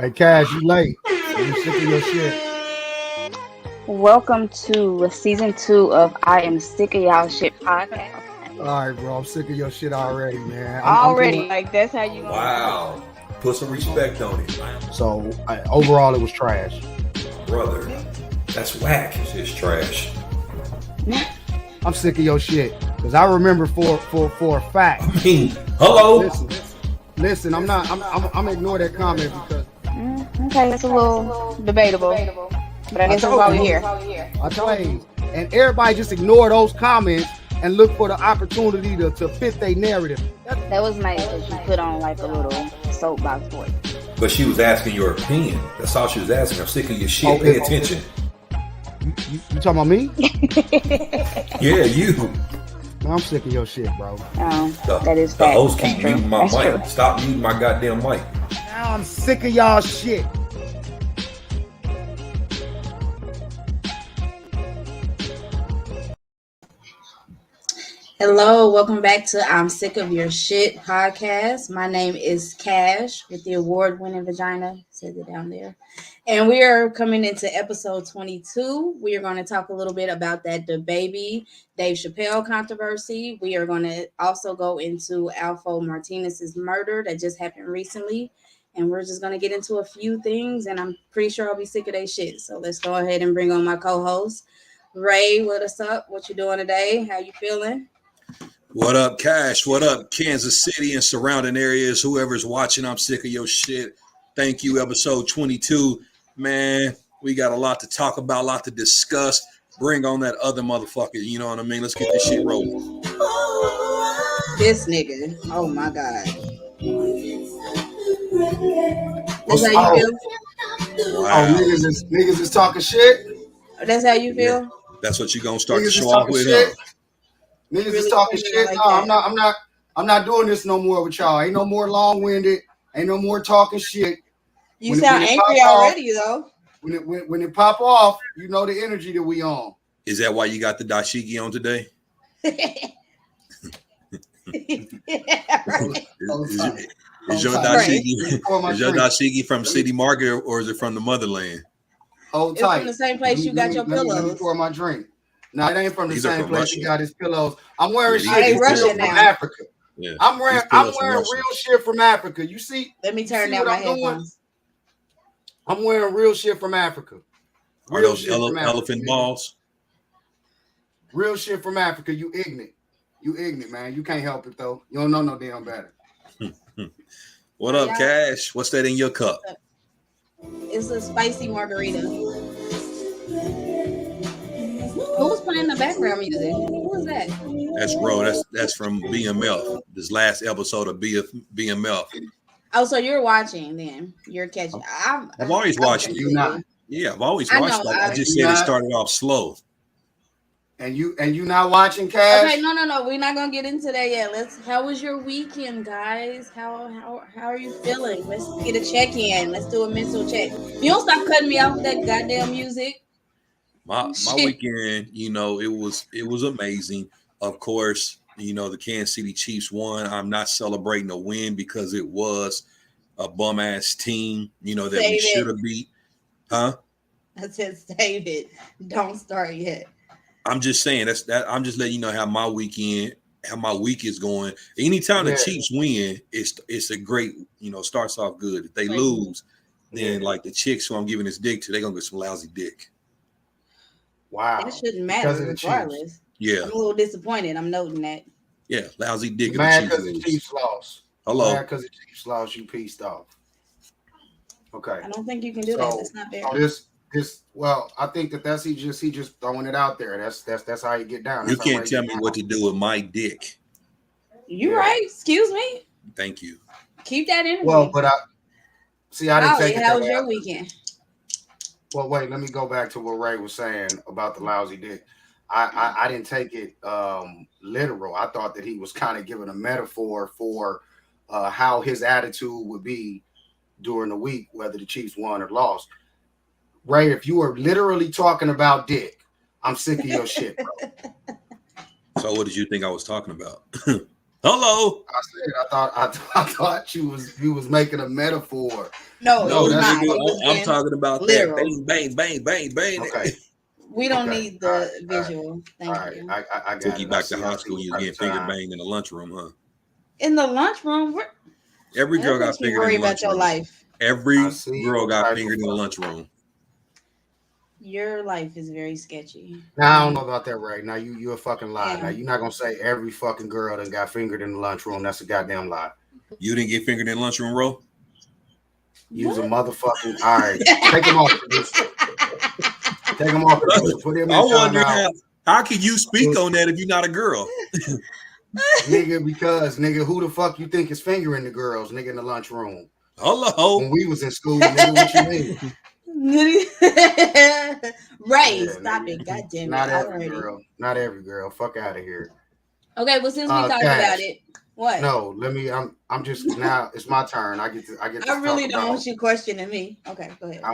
Hey, Cash, you late. You sick of your shit. Welcome to season 2 of I Am Sick of Y'all Shit podcast. All right, bro. I'm sick of your shit already, man. I'm Already, doing like that's how you gonna Wow. Put some respect on it. so. Overall, it was trash. Brother, that's whack. It's trash. I'm sick of your shit because I remember for a fact. I mean, hello. Listen. I'm ignoring that comment because okay, it's a little debatable, but I guess that's why we're here. I told you, and everybody just ignore those comments and look for the opportunity to fit their narrative. That was nice that you put on like a little soapbox voice. But she was asking your opinion. That's all she was asking. I'm sick of your shit. Oh, Pay attention. You talking about me? Yeah, you. Man, I'm sick of your shit, bro. That is the fact. host keep That's true. muting my That's mic. true. Stop muting my goddamn mic. Now I'm sick of y'all shit. Hello, welcome back to I'm Sick of Your Shit podcast. My name is Cash with the award-winning vagina. Says it down there. And we are coming into episode 22. We are going to talk a little bit about that DaBaby Dave Chappelle controversy. We are going to also go into Alfo Martinez's murder that just happened recently. And we're just going to get into a few things, and I'm pretty sure I'll be sick of their shit. So let's go ahead and bring on my co-host. Ray, what's up? What you doing today? How you feeling? What up, Cash? What up, Kansas City and surrounding areas? Whoever's watching, I'm sick of your shit. Thank you, episode 22. Man, we got a lot to talk about, a lot to discuss. Bring on that other motherfucker, you know what I mean? Let's get this shit rolling. This nigga. Oh, my God. That's That's how you feel? Oh, niggas is talking shit. That's how you feel? Yeah. That's what you're going to start Niggas to is show off talking with, shit. huh? Niggas Really is talking feeling shit. like No, that. I'm not doing this no more with y'all. Ain't no more long-winded. Ain't no more talking shit. You sound angry already, though. When it pop off, you know the energy that we on. Is that why you got the dashiki on today? Yeah, right. Is your dashiki from City Market or is it from the motherland? Hold It's tight. from the same place you got your Let me pillows. pour my drink. No, it ain't from the These are same from place Russia. he got his pillows. I'm wearing Yeah, shit they from Russian now. Africa. Yeah. I'm wearing from real Russia. shit from Africa. You see? Let me turn see down what my I'm doing? headphones. I'm wearing real shit from Africa. Are Real those shit from Africa, elephant nigga. balls? Real shit from Africa. You ignorant. You ignorant, man. You can't help it though. You don't know no damn better. What up, Cash? What's that in your cup? It's a spicy margarita. Who's playing the background music? Who was that? That's Ro. That's from BMF. This last episode of BMF. Oh, so you're watching then. You're catching. I've always watched it. You not. Yeah, I've always I watched know, it. I just you said it not. started off slow. And you not watching Cash? Okay, no. We're not gonna get into that yet. How was your weekend, guys? How are you feeling? Let's get a check in. Let's do a mental check. You don't stop cutting me off with that goddamn music. My Shit. weekend, it was amazing. Of course, the Kansas City Chiefs won. I'm not celebrating a win because it was a bum ass team, that Save we it. should have beat. Huh? I said save it. Don't start yet. I'm just saying that I'm just letting you know how my week is going. Anytime the Chiefs win, it's a great, starts off good. If they lose, then like the chicks who I'm giving this dick to, they're gonna get some lousy dick. Wow. That shouldn't matter regardless. Chiefs. Yeah. I'm a little disappointed. I'm noting that. Yeah, lousy dick. Mad because the Chiefs lost. Hello. Mad because the Chiefs lost. You pieced off. Okay. I don't think you can do that. That's not fair. I think that's he just throwing it out there. That's how you get down. You can't tell me what to do with my dick. You right? Excuse me. Thank you. Keep that energy. Well, but I didn't take it. How was your weekend? Well, wait. Let me go back to what Ray was saying about the lousy dick. I didn't take it literal. I thought that he was kind of giving a metaphor for how his attitude would be during the week, whether the Chiefs won or lost. Ray, if you were literally talking about dick, I'm sick of your shit, bro. So what did you think I was talking about? Hello. I said I thought you was making a metaphor. No, it No, was that's not. nigga, It was I'm being talking about that. literal. Bang, bang, bang, bang, bang. okay. We don't Okay. need All right. the All right. visual. All Thank right. you. I Took got you it. back to I high see school. what You was type getting of finger time. banged in the lunchroom, huh? In the lunchroom, Every girl that got makes me fingered in worry the about your lunchroom. life. I Every see girl what got type of fingered in the lunchroom. Your life is very sketchy. Now I don't know about that right now. You a fucking lie. Now Yeah. you're not gonna say every fucking girl that got fingered in the lunchroom. That's a goddamn lie. You didn't get fingered in the lunchroom, bro? Use a What? motherfucking all right. Take him off, producer. Take him off, producer. Put him I in wonder timeout. how can you speak on that if you're not a girl? Nigga, because nigga, who the fuck you think is fingering the girls, nigga, in the lunchroom? Hello. When we was in school, nigga, what you mean? Ray, Yeah, stop nigga. it. God damn it. Not every Already. girl. Not every girl. Fuck out of here. Okay, well, since we talked about Cash. it, what? No, let me. I'm just now. It's my turn. I get to I talk really don't about. want you questioning me. Okay, go ahead.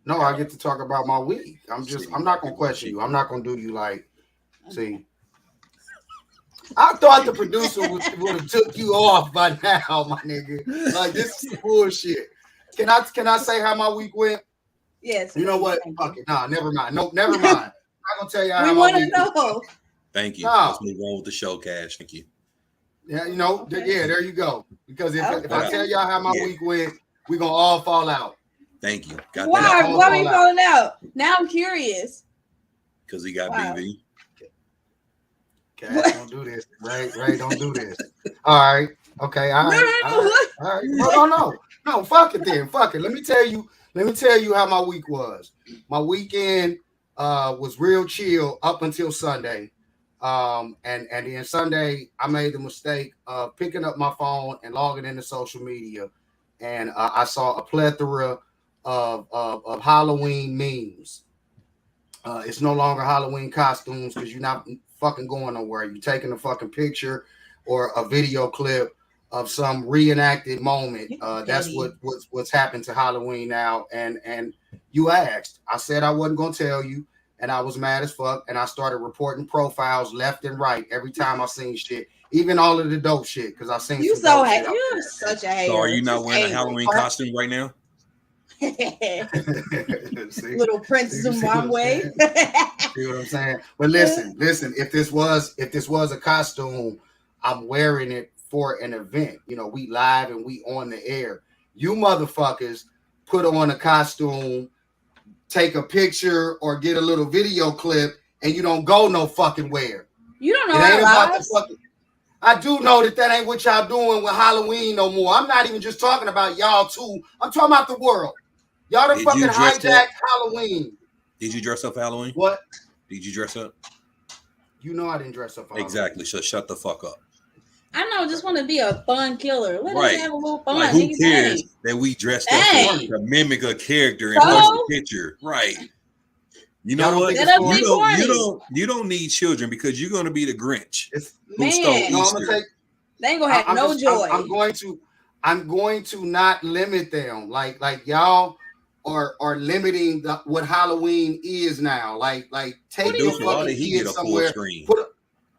No, I get to talk about my week. City I'm black not gonna people question shit. you. I'm not gonna do you like. See, I thought the producer would have took you off by now, my nigga. Like this is bullshit. Can I say how my week went? Yes, You know please. what? Thank Fuck you. it. Nah, never mind. No, never mind. I'm not gonna tell you We how my want to week went. know. Thank you. No. Let's move on with the show, Cash. Thank you. Yeah, you know, Okay. yeah, there you go. Because if Okay. I tell y'all how my Yeah. week went, we're gonna all fall out. Thank you. Got Why? that all Why we fall out. falling out? Now I'm curious. because he got Wow. BV. Cash, don't do this. Ray, don't do this. All right. Okay, all right. No. All right. No, fuck it then. Fuck it. Let me tell you how my week was. My weekend was real chill up until Sunday. And then Sunday I made the mistake of picking up my phone and logging into social media, and I saw a plethora of Halloween memes. It's no longer Halloween costumes because you're not fucking going nowhere. You're taking a fucking picture or a video clip of some reenacted moment. That's what's happened to Halloween now. And you asked. I said I wasn't gonna tell you, and I was mad as fuck. And I started reporting profiles left and right every time I seen shit, even all of the dope shit, because I seen You some dope shit. you're such a hater. So are you not Just wearing a angry. Halloween costume right now? See? Little Prince See what I'm Zimbabwe. See what I'm saying? But listen. If this was a costume, I'm wearing it for an event. You know, we live and we on the air. You motherfuckers put on a costume, take a picture or get a little video clip, and you don't go no fucking where. You don't know It ain't our about lives. the fucking. I do know that ain't what y'all doing with Halloween no more. I'm not even just talking about y'all too. I'm talking about the world. Y'all done Did fucking you dress hijacked up? Halloween. Did you dress up for Halloween? What? Did you dress up? You know I didn't dress up for Exactly. So shut the fuck up. I know, just want to be a fun killer. Let us Right. have a little fun. Like who nigga. cares Dang. that we dressed up Dang. to mimic a character and So? post a picture? Right. You know Y'all don't what? think Let it's us corny? be corny. You don't need children because you're gonna be the Grinch It's who stole Man, no. I'm Easter. gonna take. they ain't gonna have I'm no just. joy. I'm going to not limit them. Like y'all are limiting what Halloween is now. Like take your Producer, why fucking did he get kids a full somewhere. screen?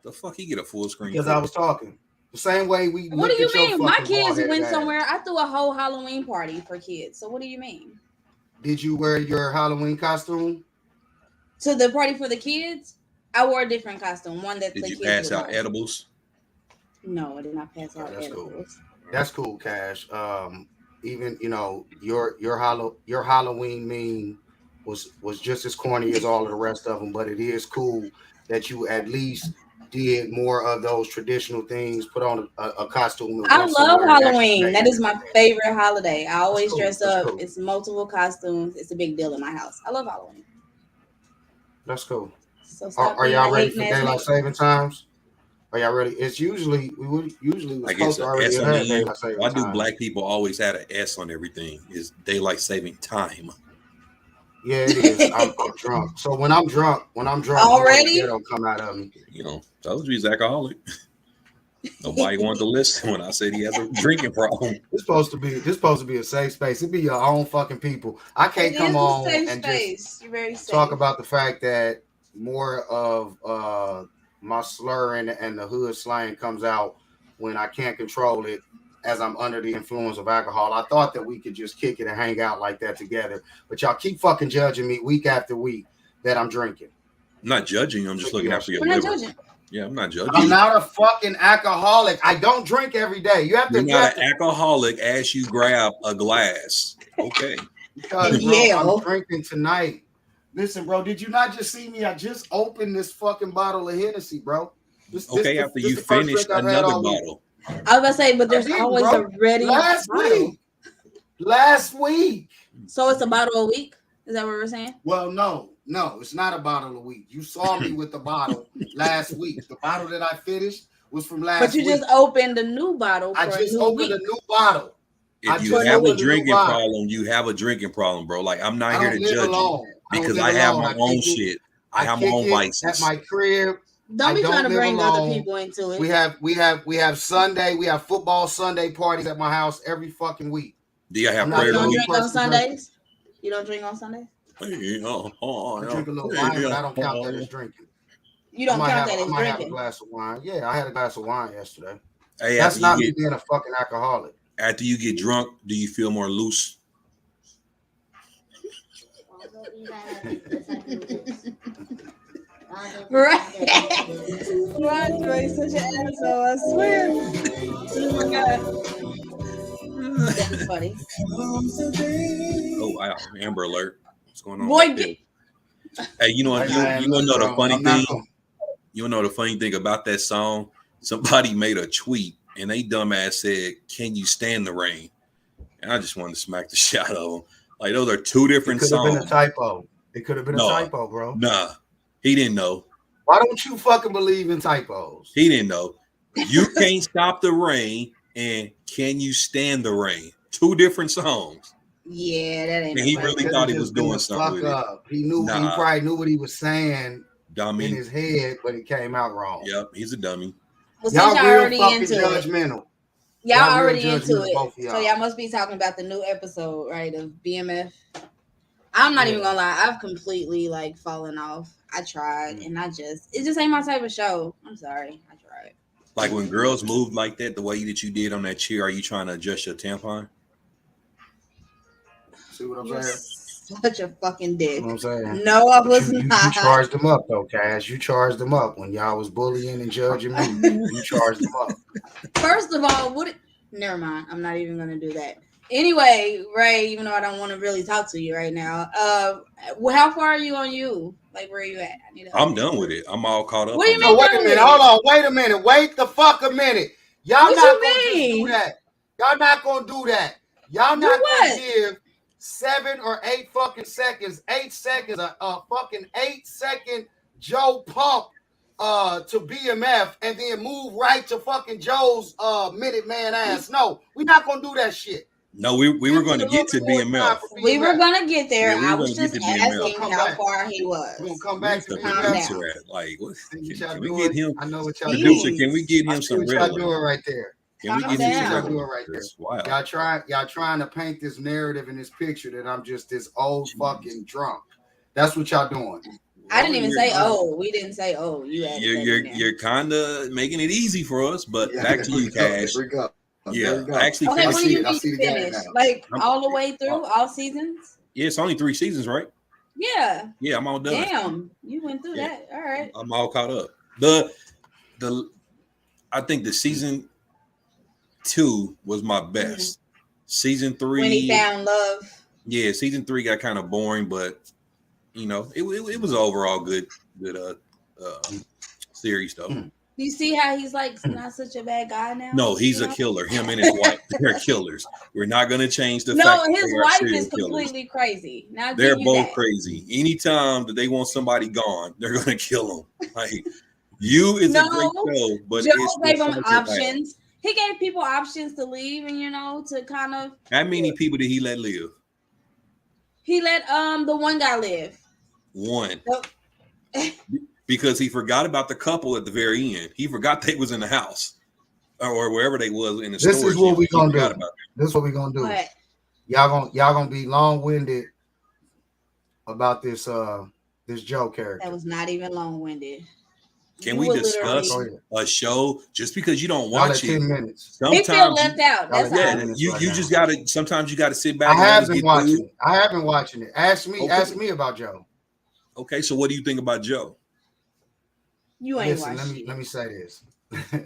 The fuck he get a full screen Because for? I was talking the same way we What looked do you at your mean? My fucking kids bald-headed went ass. somewhere. I threw a whole Halloween party for kids. So what do you mean? Did you wear your Halloween costume? To the party for the kids, I wore a different costume. One that Did the you kids pass would out know. edibles? No, I did not pass out That's cool. edibles. That's cool, Cash. Even your Halloween meme was just as corny as all of the rest of them, but it is cool that you at least did more of those traditional things. Put on a costume and I went love somewhere and actually Halloween. made That it is an my event. favorite holiday. I always cool. dress That's up. cool. It's multiple costumes. It's a big deal in my house. I love Halloween. That's cool. So stop Are being y'all a ready hating for ass daylight nigga. saving times? Are y'all ready? It's usually was Like it's supposed to a already S have on the had end. daylight saving Why do time. black people always have an S on everything? Is daylight saving time? Yeah, it is. I'm drunk. So when I'm drunk, you know the Already? ghetto come out of me. You know, told you he's alcoholic. Nobody wanted to listen when I said he has a drinking problem. This supposed to be a safe space. It be your own fucking people. I can't It come is a on safe and just space. You're very safe. talk about the fact that more of my slur and the hood slang comes out when I can't control it as I'm under the influence of alcohol. I thought that we could just kick it and hang out like that together. But y'all keep fucking judging me week after week that I'm drinking. I'm not judging you. I'm just looking out for your We're not liver. judging. Yeah, I'm not judging. I'm not a fucking alcoholic. I don't drink every day. You have to. You're not an alcoholic as you grab a glass. Okay. Because, bro, Yeah. I'm drinking tonight. Listen, bro, did you not just see me? I just opened this fucking bottle of Hennessy, bro. Okay, after you finish another bottle. I was about to say, but there's always a ready last bottle. week. Last week. So it's a bottle a week? Is that what we're saying? Well, no, it's not a bottle a week. You saw me with the bottle last week. The bottle that I finished was from last week. But you just opened a new bottle. I just opened a new bottle. If you have a drinking problem, you have a drinking problem, bro. Like, I'm not here to judge you because I have my own shit. I have my own vices. At my crib. Don't be trying to bring other people into it. We have Sunday. We have football Sunday parties at my house every fucking week. Do you have prayer? You don't drink on Sundays? You don't drink on Sundays? I drink a little wine, but I don't count that as drinking. You don't count that as drinking? I might have a glass of wine. Yeah, I had a glass of wine yesterday. Hey, that's not me being a fucking alcoholic. After you get drunk, do you feel more loose? Right. Andre is such an asshole, I swear. Oh my God. That's funny. Oh wow, Amber Alert. What's going on? Boy, hey, you want to know the funny thing? You know the funny thing about that song? Somebody made a tweet and they dumbass said, "Can you stand the rain?" And I just wanted to smack the shit out of them. Like, those are two different songs. It could have been a typo. It could have been a typo, bro. Nah, he didn't know. Why don't you fucking believe in typos? He didn't know. You can't stop the rain and Can You Stand the Rain? Two different songs. Yeah, that ain't. And he really thought he was doing something with it. He knew. He probably knew what he was saying. Dummy in his head, but it came out wrong. Yep, he's a dummy. Well, y'all already into judgmental. Y'all already into it. So y'all must be talking about the new episode, right, of BMF. I'm not even gonna lie. I've completely fallen off. I tried, and it just ain't my type of show. I'm sorry. I tried. Like, when girls move like that, the way that you did on that chair, are you trying to adjust your tampon? See what I'm saying? Such a fucking dick. You know what I'm saying? No, I was not. You charged them up, though, Cash. You charged them up when y'all was bullying and judging me. You charged them up. First of all, never mind. I'm not even gonna do that. Anyway, Ray, even though I don't want to really talk to you right now, how far are you on you? Like, where are you at? I'm done with it. I'm all caught up. What do you mean? Wait a minute. Hold on. Wait a minute. Wait the fuck a minute. Y'all what not gonna just do that. Y'all not gonna do that. Y'all not gonna give 7 or 8 fucking seconds, 8 seconds, a fucking 8-second Joe pump to BMF and then move right to fucking Joe's Minute Man ass. No, we're not gonna do that shit. No, we were going to get to BMF. We were going to get there. I was just asking how far he was. We're going to come back to BMF. Like, can we get him? I know what y'all doing. Can we get him some red? Y'all doing right there. Can we get him some doing right there? Y'all trying to paint this narrative and this picture that I'm just this old fucking drunk. That's what y'all doing. I didn't even say we didn't say You're kind of making it easy for us, but back to you, Cash. Here we go. Yeah, actually, okay. When you finish, all the way through all seasons. Yeah, it's only 3 seasons, right? Yeah. Yeah, I'm all done. Damn, you went through that. All right. I'm all caught up. I think the season 2 was my best. Season 3, when he found love. Yeah, season 3 got kind of boring, but it was overall good series though. You see how he's not such a bad guy now? No, he's a killer. Him and his wife, they're killers. We're not going to change the fact that his wife is completely crazy. Now they're both crazy. Anytime that they want somebody gone, they're going to kill them. Like, You is a great show, but Joe gave him options. He gave people options to leave, and to kind of. How many people did he let live? He let the one guy live. One. Because he forgot about the couple at the very end. He forgot they was in the house or wherever they was in the storage. This is what we're gonna do. This is what we're gonna do. What? Y'all gonna be long-winded about this this Joe character. That was not even long-winded. Can You we will discuss Go literally. ahead. a show just because you don't Y'all at watch it? 10 minutes. He feel Sometimes left you, out. Y'all That's at 10 yeah, all. minutes you right you now. just gotta. Sometimes you gotta sit I back and let have us been get through watching it. it. I have been watching it. Ask me. Ask Okay, me about Joe. okay. So what do you think about Joe? You ain't Listen. watched Let me say this. Let me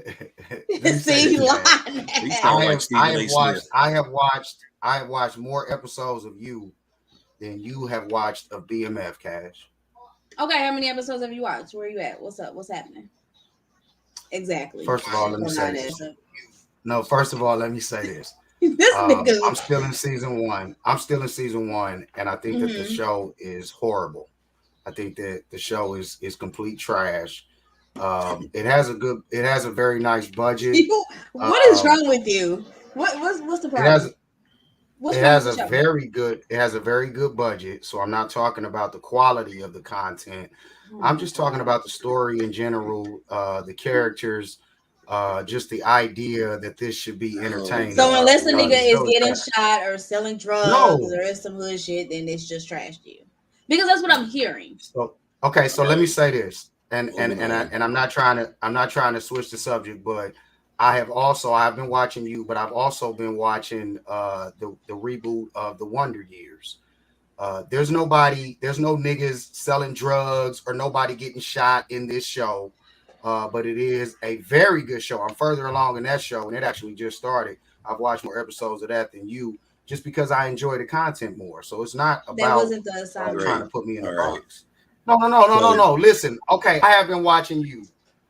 it. say See, this, you Cash. lying. He sound like I Stephen have A. Smith. watched. I have watched more episodes of you than you have watched of BMF, Cash. Okay, how many episodes have you watched? Where are you at? What's up? What's happening? Exactly. First of all, let me Don't say lie to this. us. No, first of all, let me say this. This I'm nigga. still in season one. I'm still in season one, and I think that the Mhm. show is horrible. I think that the show is complete trash. It has a very nice budget. What is Um, wrong with you? What's the it has problem? What's it wrong with has the a show? very good budget. So I'm not talking about the quality of the content. Oh I'm my just talking god. about the story in general, the characters, just the idea that this should be Oh entertaining. So unless a God, nigga The is show is getting trash. shot or selling drugs No. or is some hood shit, then it's just trash to you. Because that's what I'm hearing. So okay, so let me say this, moving on. and I'm not trying to switch the subject, but I've been watching you, but I've also been watching the reboot of the Wonder Years. There's no niggas selling drugs or nobody getting shot in this show. But it is a very good show. I'm further along in that show, and it actually just started. I've watched more episodes of that than you, just because I enjoy the content more. So it's not That about wasn't the trying assignment. Great. to put me in a All right. box. No, So no. Listen, okay, I have been watching you.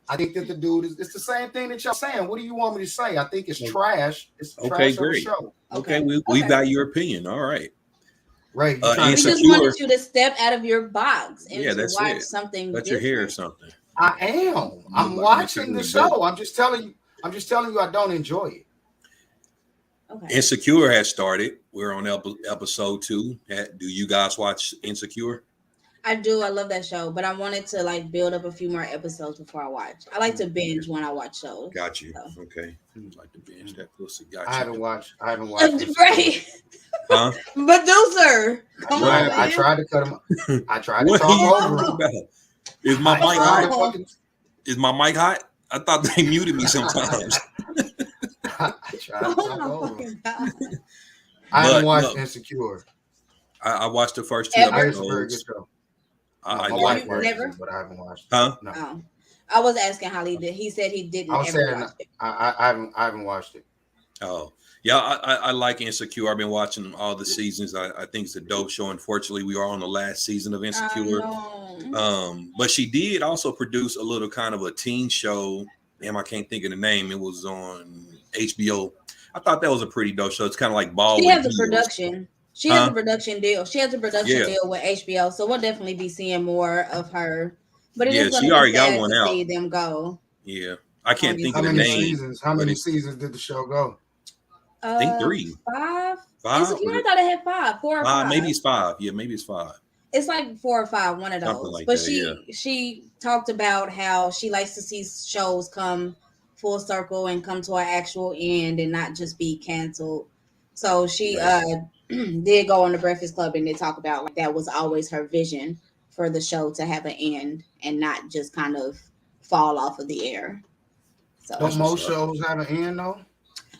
I think that the dude is it's the same thing that y'all saying. What do you want me to say? I think it's trash. It's okay, trash of a great. show. Okay, Okay. we've Okay. got your opinion. All right. Ray, you trying to We cut just me Insecure. off? wanted you to step out of your box and Yeah, to that's watch it. something Cut your hair or different. something. I am. You I'm look like you watching the sounding good. show. I'm just telling you. I'm just telling you I don't enjoy it. Okay. Insecure has started. We're on episode 2. Do you guys watch Insecure? I do. I love that show, but I wanted to like build up a few more episodes before I watch. I like to binge when I watch shows. Got you. So. Okay. Like to binge that pussy. I Got you. haven't watched. I haven't watched Insecure. Right. Huh? Producer. Come What on, happened? I man. tried to cut him. I tried to What are talk you over talking him. about? Is my I mic tried to hot? Oh, fucking. Is my mic hot? I thought they muted me sometimes. I tried to oh talk my over him. fucking god. I haven't But watched no, Insecure. I watched the first 2 I Ever? hear it's a very good episodes. show. No, I my Have like wife you it. watches never? it, but I haven't watched it. Huh? No, Oh. I was asking Holly that he said he I didn't was ever saying watch it. I haven't watched it. Oh, yeah. I like Insecure. I've been watching all the seasons. I think it's a dope show. Unfortunately, we are on the last season of I Insecure. know. But she did also produce a little kind of a teen show. Damn, I can't think of the name. It was on HBO. I thought that was a pretty dope show. It's kind of like She Baldwin has a Hills. production. She has a Huh? production deal. She has a production Yeah. deal with HBO, so we'll definitely be seeing more of her. But it is Yeah. going She to be already got sad one to out. see them go Yeah. I on can't think How of the many Insecure. name, seasons? How but many it's, seasons did the show go? I think 3. 5. 5? Insecure. I thought it had 5, 4 or 5. Maybe it's 5. Yeah, maybe it's 5. It's like 4 or 5, one of Something those. like But that. Yeah. she talked about how she likes to see shows come full circle and come to an actual end and not just be canceled. So she Right. did go on the Breakfast Club and did talk about like that was always her vision for the show to have an end and not just kind of fall off of the air. So That's Don't what's most up. shows have an end though?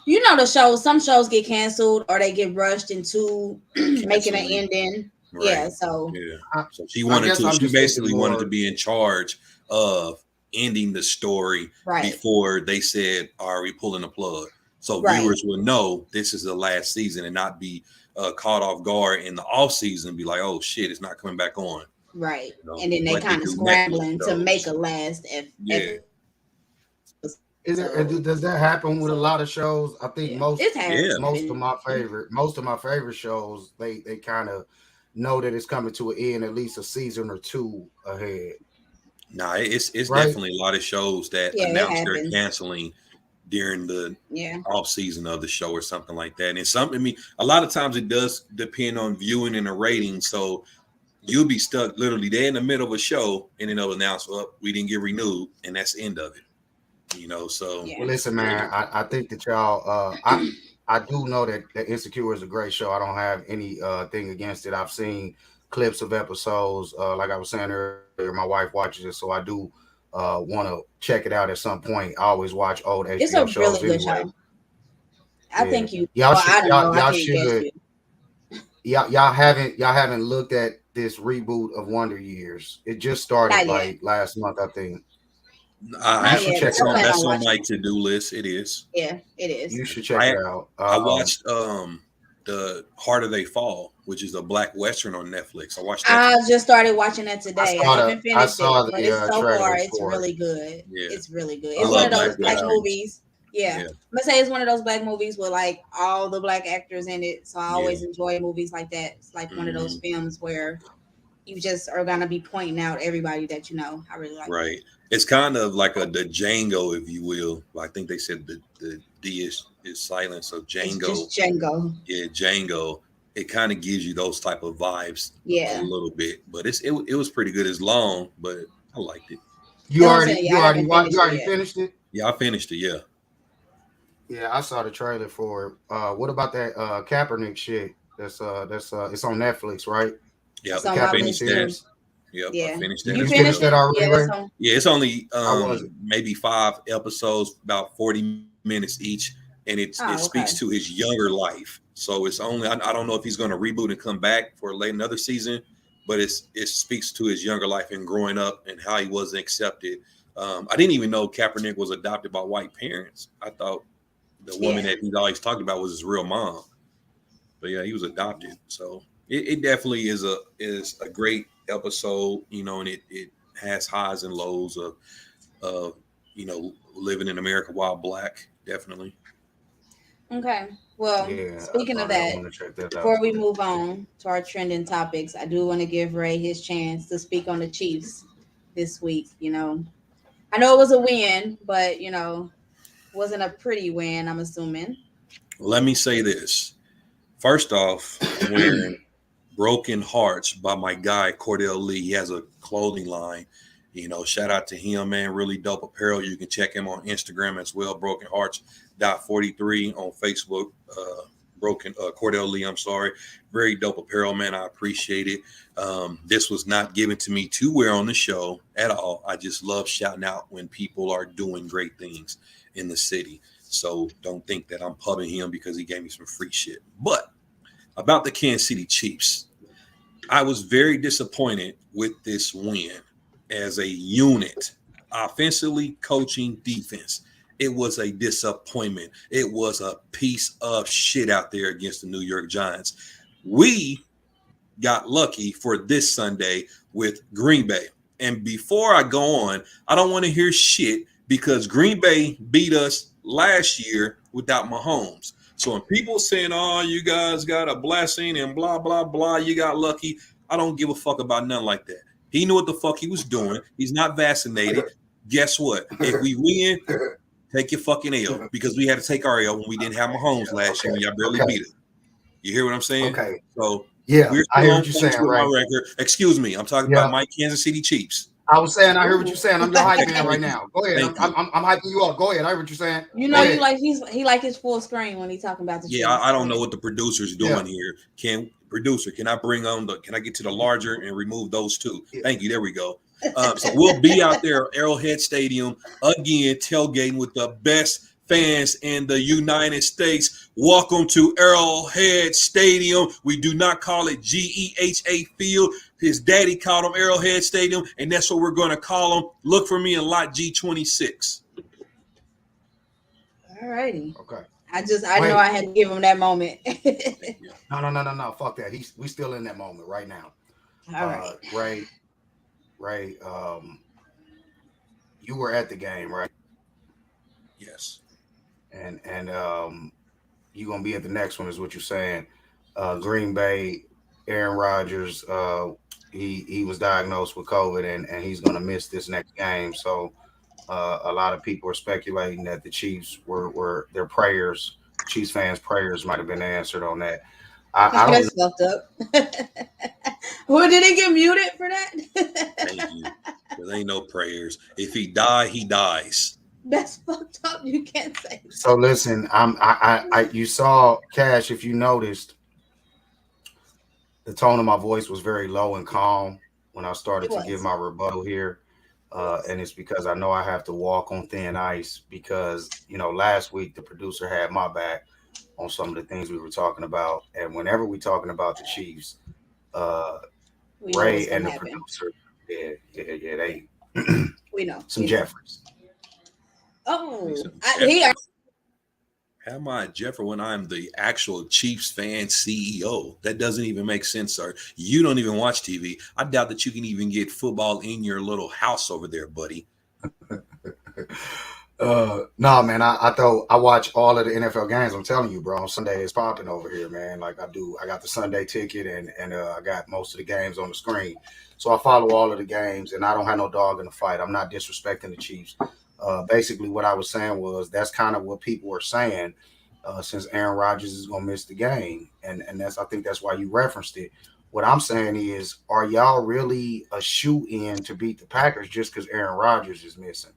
you know the shows, some shows get canceled or they get rushed into making an Canceling. ending. Right. Yeah, so Yeah. I, So she I wanted guess to. I'm She just thinking basically wanted to more. be in charge of ending the story right. before they said, "Are we pulling the plug?" So Right. viewers will know this is the last season and not be caught off guard in the off season. And be like, "Oh shit, it's not coming back on." Right. You know, And then they like they kind of do Netflix scrambling to shows. make a last Yeah. episode. Does that happen with a lot of shows? I think Yeah. It's Yeah. happened. most of my favorite shows they kind of know that it's coming to an end at least a season or two ahead, Nah, it's right? definitely a lot of shows that Yeah, it announce they're happens. canceling during the Yeah. off season of the show or something like that. And it's something. I mean, a lot of times it does depend on viewing and the rating. So you'll be stuck literally there in the middle of a show, and then they'll announce, "Well, we didn't get renewed," and that's the end of it. You know, so Yeah. Well, listen, man, I think that y'all I do know that Insecure is a great show. I don't have any thing against it. I've seen clips of episodes. Like I was saying earlier, my wife watches it, so I do want to check it out at some point. I always watch old It's a HBO really shows good anyway. show. I Yeah, think you. y'all Well, should I don't know. I y'all can't guess should you. y'all haven't looked at this reboot of Wonder Years. It just started Not yet. like last month, I think. I You Not should yet. check But it I plan out. on that's on watching my it. to do list. It is. Yeah, it is. You should check it I out. I watched the Harder They Fall, which is a black western on Netflix. I watched that. I just started watching that today. I haven't I finished it, saw but the it's so far. trailers It's for it. really good. Yeah, It's really good. I It's one love of black those black westerns. movies. Yeah, Yeah, I'm gonna say it's one of those black movies with like all the black actors in it. So I yeah. always enjoy movies like that. It's like one of those Mhm. films where you just are gonna be pointing out everybody that you know. I really like Right. It's kind of like the Django, if you will. I think they said the D is silent, so it. It's Django. just Django. Yeah, Django. It kind of gives you those type of vibes a Yeah, little bit, but it was pretty good. It's long, but I liked it. that's what I'm saying. Yeah, I haven't You finished it already yet. finished it? Yeah, I finished it. Yeah, Yeah, I saw the trailer for it. What about that Kaepernick shit? That's it's on Netflix, right? yep. It's The on my Kaepernick list too. series. Yep, I Yeah, finished that you You as finished finished well. that it? already, Yeah, Ray? that's on. Yeah, it's only How was it? maybe 5 episodes, about 40 minutes each, and it Oh, speaks okay. to his younger life. So it's only I don't know if he's going to reboot and come back for late another season, but it speaks to his younger life and growing up and how he wasn't accepted. I didn't even know Kaepernick was adopted by white parents. I thought the woman Yeah. that he always talked about was his real mom, but yeah, he was adopted. So it definitely is a great episode, and it has highs and lows of living in America while black. Definitely. Okay. Well, Yeah, I speaking of probably that, want to check that out. before we move on to our trending topics, I do want to give Ray his chance to speak on the Chiefs this week. I know it was a win, but wasn't a pretty win, I'm assuming. Let me say this. First off, I'm wearing Broken Hearts by my guy Cordell Lee. He has a clothing line. Shout out to him, man. Really dope apparel. You can check him on Instagram as well. Broken Hearts 43 on Facebook. Broken Cordell Lee. I'm sorry. Very dope apparel, man. I appreciate it. This was not given to me to wear on the show at all. I just love shouting out when people are doing great things in the city. So don't think that I'm pubbing him because he gave me some free shit. But about the Kansas City Chiefs, I was very disappointed with this win as a unit, offensively, coaching, defense. It was a disappointment. It was a piece of shit out there against the New York Giants. We got lucky for this Sunday with Green Bay. And before I go on, I don't want to hear shit because Green Bay beat us last year without Mahomes. So when people saying, "Oh, you guys got a blessing and blah blah blah, you got lucky," I don't give a fuck about nothing like that. He knew what the fuck he was doing. He's not vaccinated. Guess what? If we win, take your fucking L because we had to take our L when we didn't have Mahomes last year and y'all barely beat us. You hear what I'm saying? Okay. So Yeah, we're I still hear on what you're pace saying, with my Ray. record. Excuse me, I'm talking about Yeah, my Kansas City Chiefs. I was saying, I hear what you're saying. I'm your hype man right Thank you. now. Go ahead. Thank you. I'm hyping you up. Go ahead. I hear what you're saying. You Go know, you ahead. like he like his full screen when he talking about the Yeah, Chiefs. I don't know what the producer's Yeah. doing here. Can I bring on can I get to the larger and remove those two? Yeah. Thank you. There we go. So we'll be out there at Arrowhead Stadium again, tailgating with the best fans in the United States. Welcome to Arrowhead Stadium. We do not call it GEHA Field. His daddy called him Arrowhead Stadium, and that's what we're going to call him. Look for me in lot G26. All righty. Okay. I know Wait. I had to give him that moment. No. Fuck that. We still in that moment right now. All right. Ray, you were at the game, right? Yes. And you gonna be at the next one, is what you're saying. Green Bay, Aaron Rodgers, he was diagnosed with COVID and he's gonna miss this next game. So a lot of people are speculating that the Chiefs were their prayers, Chiefs fans' prayers might have been answered on that. I don't know. That's fucked up. Well, did he get muted for Thank that? you. There ain't no prayers. If he die, he dies. That's fucked up. You can't say. So listen, you saw Cash, if you noticed, the tone of my voice was very low and calm when I It started to give was. my rebuttal here. And it's because I know I have to walk on thin ice because, last week the producer had my back on some of the things we were talking about. And whenever we're talking about the Chiefs, uh, We know what's Ray gonna and the happen. producer, yeah, Yeah, they we know. some We know. Jeffries. Oh, Some he. Jeffrey. How am I Jeffrey when I'm the actual Chiefs fan CEO? That doesn't even make sense, sir. You don't even watch TV. I doubt that you can even get football in your little house over there, buddy. No, man, I thought I watch all of the NFL games. I'm telling you, bro, on Sunday it's popping over here, man. Like I do, I got the Sunday ticket and I got most of the games on the screen. So I follow all of the games and I don't have no dog in the fight. I'm not disrespecting the Chiefs. Basically what I was saying was that's kind of what people are saying since Aaron Rodgers is gonna miss the game. And I think that's why you referenced it. What I'm saying is, are y'all really a shoe in to beat the Packers just because Aaron Rodgers is missing?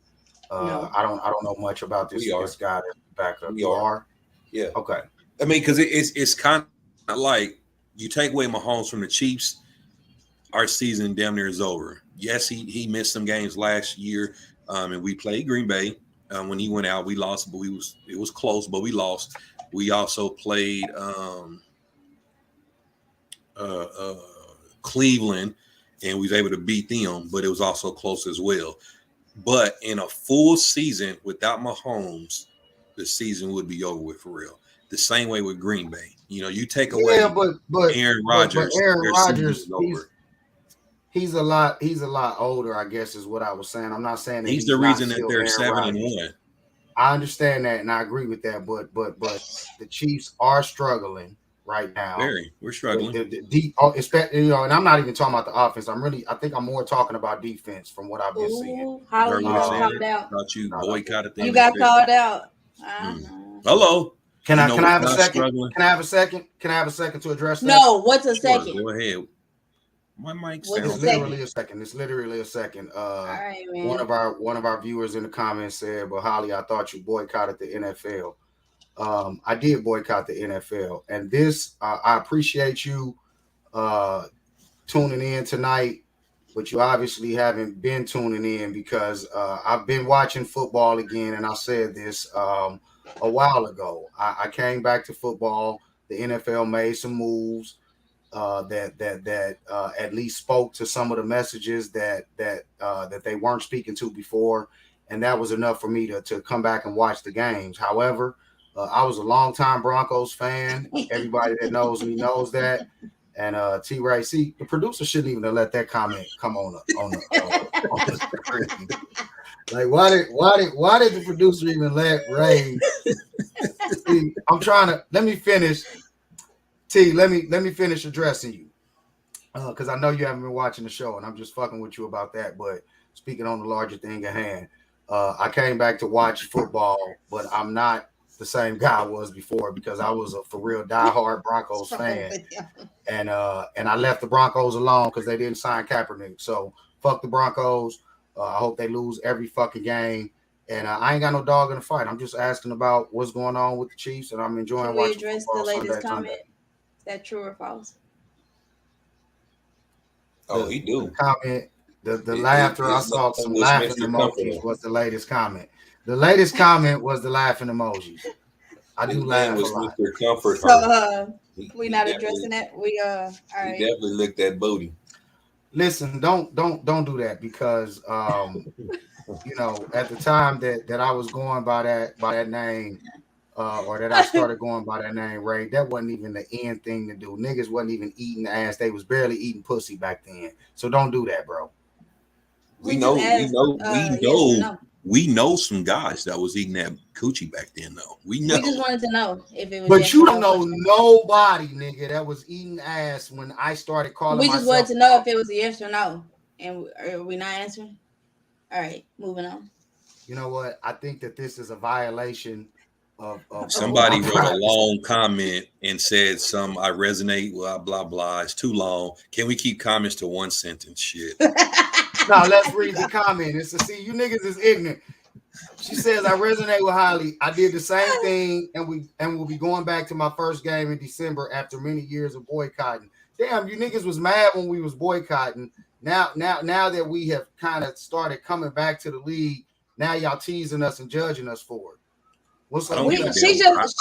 No. I don't know much about We are. this guy that's backup. We You are. are? Yeah. Okay. I mean, because it's kind of like you take away Mahomes from the Chiefs, our season damn near is over. Yes, he missed some games last year, and we played Green Bay. When he went out, we lost, but it was close, but we lost. We also played uh, uh, Cleveland, and we was able to beat them, but it was also close as well. But in a full season without Mahomes, the season would be over with for real. The same way with Green Bay. You take Yeah, away but Aaron but Rodgers, Aaron their season Rodgers, is over. he's a lot older, I guess is what I was saying. I'm not saying that He's the he's not reason that still they're Aaron 7-1. Rodgers. I understand that and I agree with that, but the Chiefs are struggling right now. Very, we're struggling. Especially, and I'm not even talking about the offense. I think I'm more talking about defense from what I've been seeing. Ooh, You Holly, heard you what I got said? called out. Thought you No, boycotted the You got NFL. called out. Hello. Can You I know can I what's have a not second? struggling? Can I have a second? Can I have a second to address that? No, what's a Sure, second? go ahead. My mic What's It's a sounds funny. literally second? a second. It's literally a second. All right, One man. of our viewers in the comments said, "But Holly, I thought you boycotted the NFL." I did boycott the NFL, and this I appreciate you uh, tuning in tonight, but you obviously haven't been tuning in because I've been watching football again, and I said this a while ago. I came back to football. The NFL made some moves that at least spoke to some of the messages that they weren't speaking to before, and that was enough for me to come back and watch the games. However, I was a longtime Broncos fan. Everybody that knows me knows that. And T Ray, see, the producer shouldn't even have let that comment come on the screen. Like, why did the producer even let Ray? See, I'm trying to let me finish. T, let me finish addressing you because I know you haven't been watching the show, and I'm just fucking with you about that. But speaking on the larger thing at hand, I came back to watch football, but I'm not the same guy I was before because I was a for real diehard Broncos fan, and I left the Broncos alone because they didn't sign Kaepernick. So fuck the Broncos. I hope they lose every fucking game. And I ain't got no dog in the fight. I'm just asking about what's going on with the Chiefs, and I'm enjoying Can we watching address the football Sunday latest to Sunday. comment? Is that true or false? Oh, he The do. comment, the laughter, I His saw name some was laughing Mr. Comforter. emojis was the latest comment. The latest comment was the laughing emojis. I His do name laugh a was lot. Mr. Comfort So Her. we He not definitely, addressing that. We all he right. definitely licked that booty. Listen, don't do that because at the time that I was going by that name, or that I started going by that name, Ray, that wasn't even the end thing to do. Niggas wasn't even eating ass. They was barely eating pussy back then. So don't do that, bro. We We just know, we asked know, we yes or know, no. we know some guys that was eating that coochie back then, though. We know. We just wanted to know if it was But yes you or don't no know question. nobody, nigga, that was eating ass when I started calling We just wanted myself. to know if it was a yes or no. And are we not answering? All right, moving on. You know what? I think that this is a violation of What? Somebody my wrote a privacy. long comment and said some I resonate, blah, blah, blah. It's too long. Can we keep comments to one sentence? Shit. Now let's read the comment. It's to see you niggas is ignorant. She says, I resonate with Holly. I did the same thing, and we'll be going back to my first game in December after many years of boycotting. Damn, you niggas was mad when we was boycotting, Now that we have kind of started coming back to the league, now y'all teasing us and judging us for it. What's I up don't with give a that?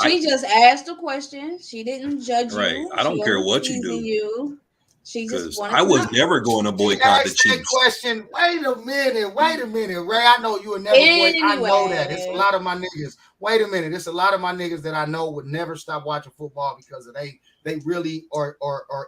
damn. She just asked a question. She didn't judge Right. you. I don't She care wasn't what you teasing do. you. She just Because wanted I to was know. never going to She boycott the asked that Chiefs. question. Wait a minute, Ray. I know you would never boy. I know that. It's a Anyway, lot of my niggas. Wait a minute. It's a lot of my niggas that I know would never stop watching football because of they really are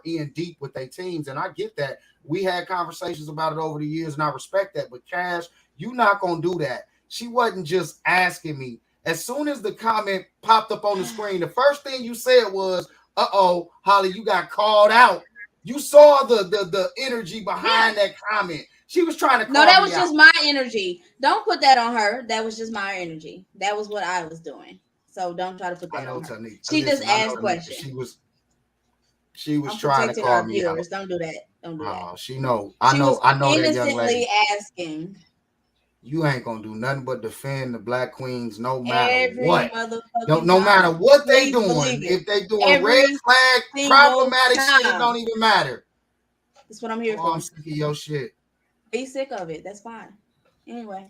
in deep with their teams. And I get that. We had conversations about it over the years, and I respect that. But Cash, you not gonna do that. She wasn't just asking me. As soon as the comment popped up on the screen, the first thing you said was, "Uh-oh, Holly, you got called out." You saw the energy behind that comment. She was trying to no, call that me was out. just my energy. Don't put that on her. That was just my energy. That was what I was doing. So don't try to put I that know on her. Tanika. She just Listen, I know asked Tanika. questions. She was I'm trying to protecting call our me out. viewers. Don't do that. Don't do that. She know. She was I know that young innocently lady. asking You ain't gonna do nothing but defend the Black Queens no matter every what. motherfucking No matter time. what they Please doing. believe it. If they doing red Every flag, single problematic shit, it time. don't even matter. That's what I'm here Oh, for. I'm sick of your shit. Be sick of it. That's fine. Anyway,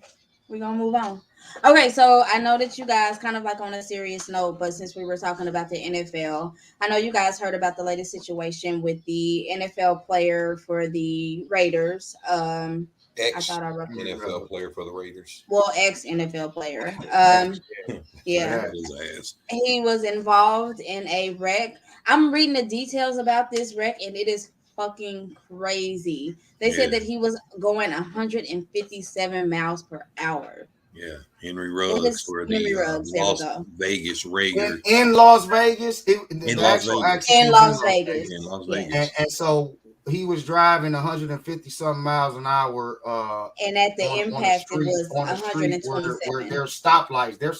we're gonna move on. Okay, so I know that you guys kind of like on a serious note, but since we were talking about the NFL, I know you guys heard about the latest situation with the NFL player for the Raiders. I Ex thought I wrote NFL player for the Raiders. well, ex NFL player. Yeah, His ass. he was involved in a wreck. I'm reading the details about this wreck, and it is fucking crazy. They said Yeah. that he was going 157 miles per hour. Yeah. Henry It Ruggs is for Henry the Ruggs. There we Las go. Vegas Raiders. In Las Vegas, In the Las actual Vegas. accident In was in Las Las Vegas. Vegas. In Las Yeah. Vegas. And so he was driving 150 something miles an hour And at the on the impact, it street was where 127. there's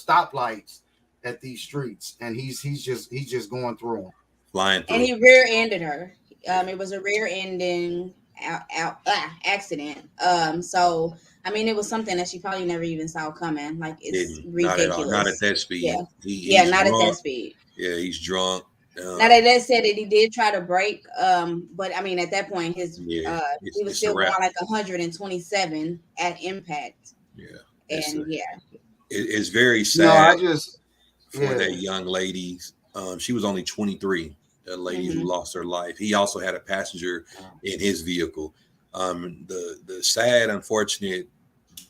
stoplights at these streets, and he's just going through them. Flying And through. he rear-ended her. It was a rear-ending accident. So I mean, it was something that she probably never even saw coming. Like it's Didn't. Not at all. Not at ridiculous. that speed. Yeah, He's not drunk. at that speed. Yeah, he's drunk. Now they said that he did try to brake, but I mean at that point he was it's still a going wrap. like 127 at impact, Yeah. and It's very No, sad I just for that young lady. She was only 23, a lady who lost her life. He also had a passenger in his vehicle. The sad, unfortunate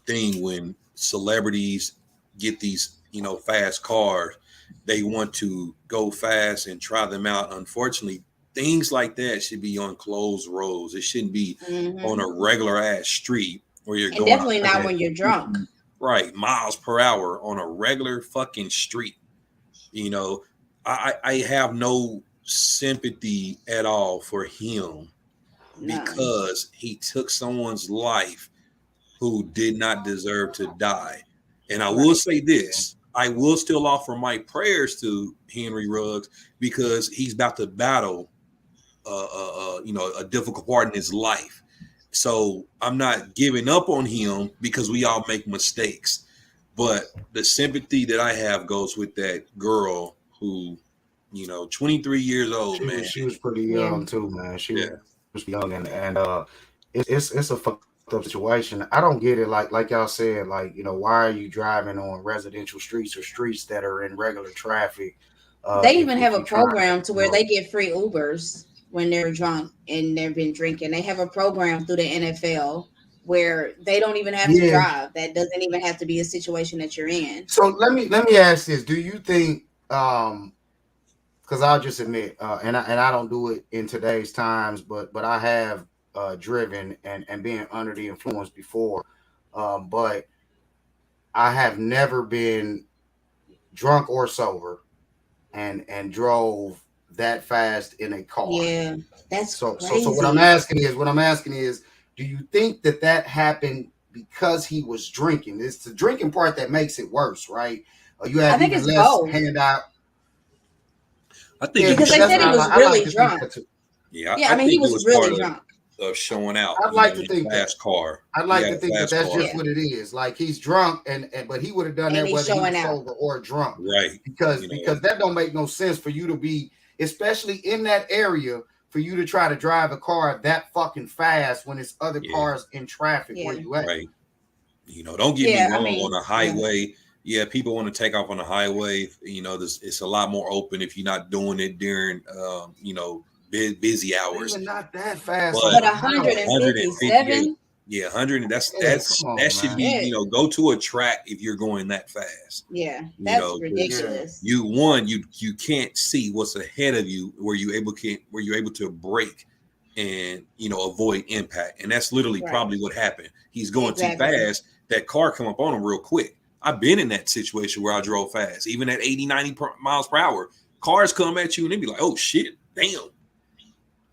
thing when celebrities get these, fast cars, they want to go fast and try them out. Unfortunately, things like that should be on closed roads. It shouldn't be on a regular ass street where you're and going definitely not when you're drunk. right miles per hour on a regular fucking street. I have no sympathy at all for him because he took someone's life who did not deserve to die. And I will say this, I will still offer my prayers to Henry Ruggs because he's about to battle a difficult part in his life. So I'm not giving up on him because we all make mistakes. But the sympathy that I have goes with that girl who, 23 years old, man. she was pretty young too, man. She was young, and it's a fucked up situation. I don't get it. Like y'all said, why are you driving on residential streets or streets that are in regular traffic? They even have a program to where they get free Ubers when they're drunk and they've been drinking. They have a program through the NFL where they don't even have to drive. That doesn't even have to be a situation that you're in. So let me ask this: do you think? Because I'll just admit, and I don't do it in today's times, but I have driven and being under the influence before, but I have never been drunk or sober and drove that fast in a car. Yeah, that's so crazy. So what I'm asking is, do you think that happened because he was drinking? It's the drinking part that makes it worse, right? You have even less both. handout. I think because they said he was really drunk. Yeah, I mean, he was really drunk. Of showing out. I'd like to think fast car. I'd like to think that's just what it is. Like he's drunk, but he would have done that whether he was sober or drunk, right? Because that don't make no sense for you to be, especially in that area, for you to try to drive a car that fucking fast when it's other Yeah. cars in traffic where Yeah. you at. Right. Don't get me Yeah, I wrong. mean, On a highway, yeah, people want to take off on the highway. It's a lot more open if you're not doing it during, busy hours. Even not that fast on But but the highway. 158, 157. yeah, 100. Yeah, come on, That should man. be, Yeah. go to a track if you're going that fast. Yeah, You that's know, 'cause ridiculous. you can't see what's ahead of you where you're able to brake and avoid impact, and that's literally Right. probably what happened. He's going Exactly. too fast. That car come up on him real quick. I've been in that situation where I drove fast, even at 80, 90 miles per hour. Cars come at you and they be like, "Oh shit, damn!"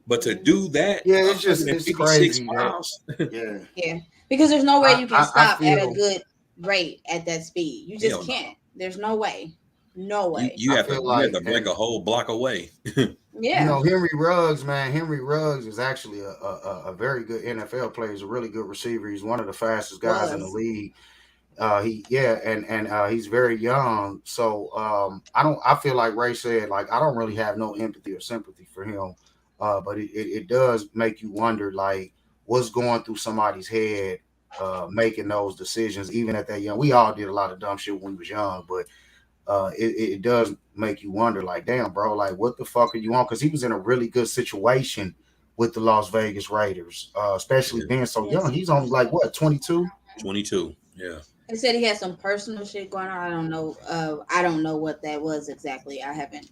But to do that, Yeah, it's 156 crazy. miles. Yeah. Yeah, because there's no way you can I stop at a feel good rate at that speed. You Hell just no. can't. There's no way. No way. You I have to feel you have to like, break and a whole block away. Yeah. Henry Ruggs, man. Henry Ruggs is actually a very good NFL player. He's a really good receiver. He's one of the fastest guys in the Was. league. He's very young. So I feel like Ray said, like, I don't really have no empathy or sympathy for him. But it does make you wonder, like, what's going through somebody's head making those decisions, even at that young. We all did a lot of dumb shit when we was young, but it does make you wonder, like, damn, bro, like, what the fuck are you on? Because he was in a really good situation with the Las Vegas Raiders, especially being so young. He's only like what, 22? 22. Yeah. He said he had some personal shit going on. I don't know. I don't know what that was exactly. I haven't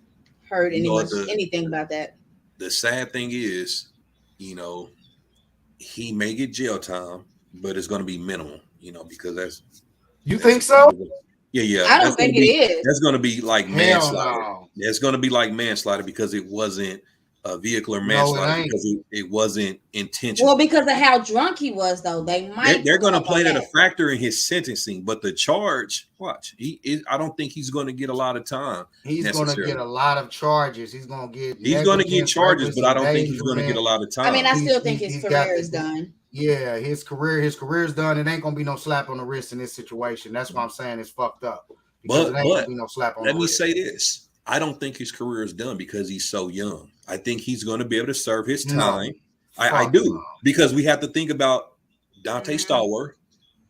heard anything about that. The sad thing is, he may get jail time, but it's going to be minimal, because You think so? Yeah. I don't think it is. That's going to be like Hell manslaughter. no. It's going to be like manslaughter because it wasn't a vehicular No, it manslaughter ain't. because it wasn't intentional. Well, because of how drunk he was, though, they're going to play that a factor in his sentencing, but the charge, watch, I don't think he's going to get a lot of time. He's going to get a lot of charges. He's going to get charges, but I don't think he's going to get a lot of time. I mean, I still think his career is done. Yeah, his career's done. It ain't going to be no slap on the wrist in this situation. That's why I'm saying it's fucked up. Because it ain't going to be no slap on the wrist. Let me say this. I don't think his career is done because he's so young. I think he's going to be able to serve his time. I do. Because we have to think about Dante Stallworth.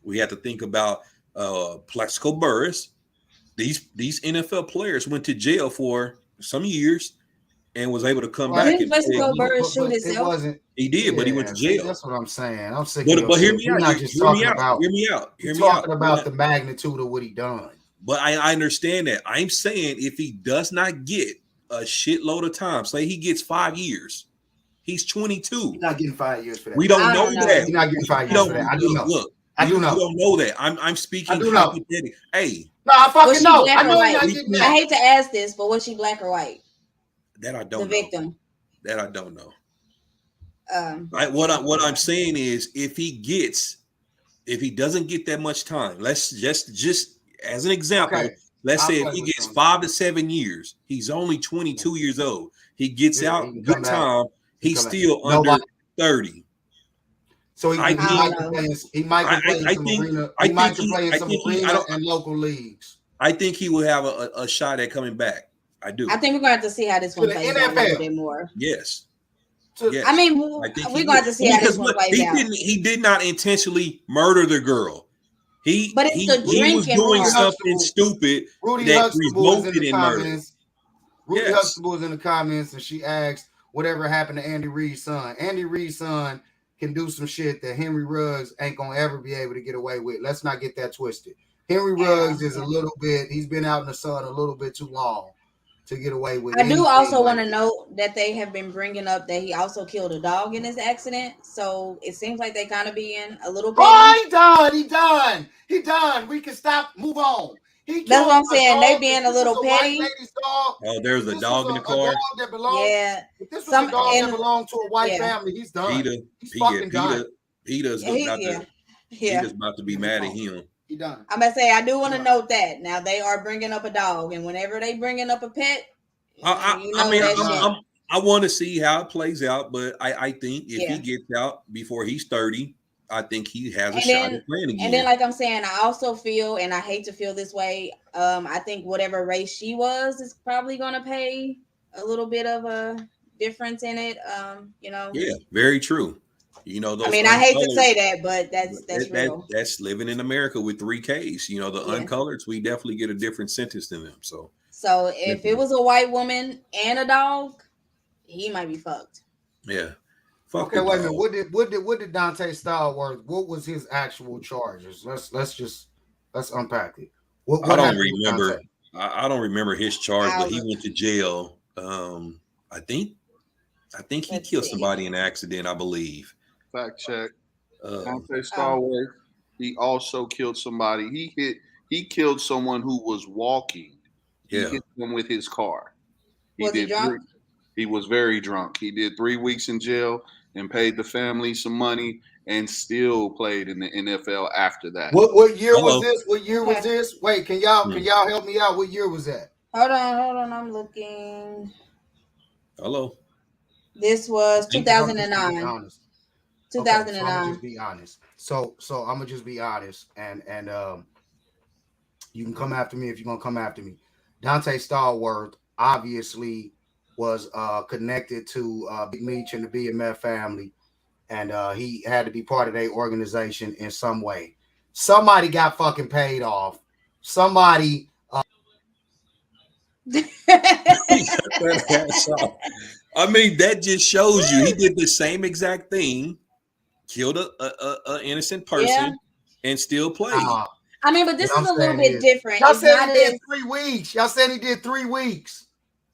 We have to think about Plexico Burris. These NFL players went to jail for some years and was able to come back. Didn't Plexico Burris shoot himself? He did, but he went to jail. That's what I'm saying. I'm sick but, of but hear me We're out. not just talking about. Hear me out. We're talking about the magnitude of what he done. But I understand that. I'm saying if he does not get a shitload of time, say he gets 5 years, he's 22. He's not getting 5 years for that. We don't know that. He's not getting 5 years for that. I do know. Look, I do know. You don't know that. I'm speaking hypothetically. Hey. No, I fucking know. I know you're not getting that. I hate to ask this, but was she black or white? That I don't know. The victim. That I don't know. What I'm saying is if he doesn't get that much time, let's just as an example, let's say if he gets 5 to 7 years, he's only 22 years old. He gets out good time. He's still under 30. So he might play in some arena. He might play in some arena and local leagues. I think he will have a shot at coming back. I do. I think we're going to have to see how this one plays out a little bit more. Yes. Yes. I mean, we're going to have to see how this one plays out. He did not intentionally murder the girl. He was doing something stupid that resulted in murder. Rudy Huxtable was in the comments, and she asked whatever happened to Andy Reid's son. Andy Reid's son can do some shit that Henry Ruggs ain't going to ever be able to get away with. Let's not get that twisted. Henry Ruggs is he's been out in the sun a little bit too long to get away with. I do also want to note that they have been bringing up that he also killed a dog in his accident. So it seems like they kind of being a little bit. Oh, he done. We can stop, move on. That's what I'm saying. They being a little petty. Oh, there's a dog in the car. If this was a dog that belonged to a white family, he's done. He's fucking done. Peter's about to be mad at him. He done. I'm gonna say I do want to note that now they are bringing up a dog, and whenever they bringing up a pet, I want to see how it plays out, but I think if he gets out before he's 30, I think he has a shot at playing again. And then, like I'm saying, I also feel, and I hate to feel this way, I think whatever race she was is probably gonna pay a little bit of a difference in it. Yeah, very true. You know, I those mean, I hate to uncolored, say that, but that's real. that's living in America with 3Ks. You know, the Yeah. uncoloreds, we definitely get a different sentence than them. So So if it definitely. was a white woman and a dog, he might be fucked. Yeah. Fuck Okay, the wait a minute. dog. What did Dante Stallworth? What was his actual charges? Let's unpack it. What I what don't happened with Dante? remember. I don't remember his charge, but I'll he look. went to jail. I think he Let's killed see. somebody in an accident, I believe. Fact check. Um, Dante Stallworth. He also killed somebody. He killed someone who was walking. He yeah. hit them with his car. Was he drunk? He was very drunk. He did 3 weeks in jail and paid the family some money and still played in the NFL after that. What year was Hello. this? What year was Okay. this? Wait, can y'all Hmm. help me out? What year was that? Hold on. I'm looking. Hello. This was Thank Because I'm just gonna be 2009. honest. Okay, so I'm gonna 2009. just be honest. So I'm gonna just be honest, and you can come after me if you're gonna come after me. Dante Stallworth obviously was connected to Big Meech and the BMF family, and he had to be part of their organization in some way. Somebody got fucking paid off. Somebody. I mean, that just shows you he did the same exact thing, killed a innocent person, Yeah. and still played. I mean, but this What is I'm a little saying bit is- different. Y'all It's said not he did as 3 weeks. Y'all said he did 3 weeks.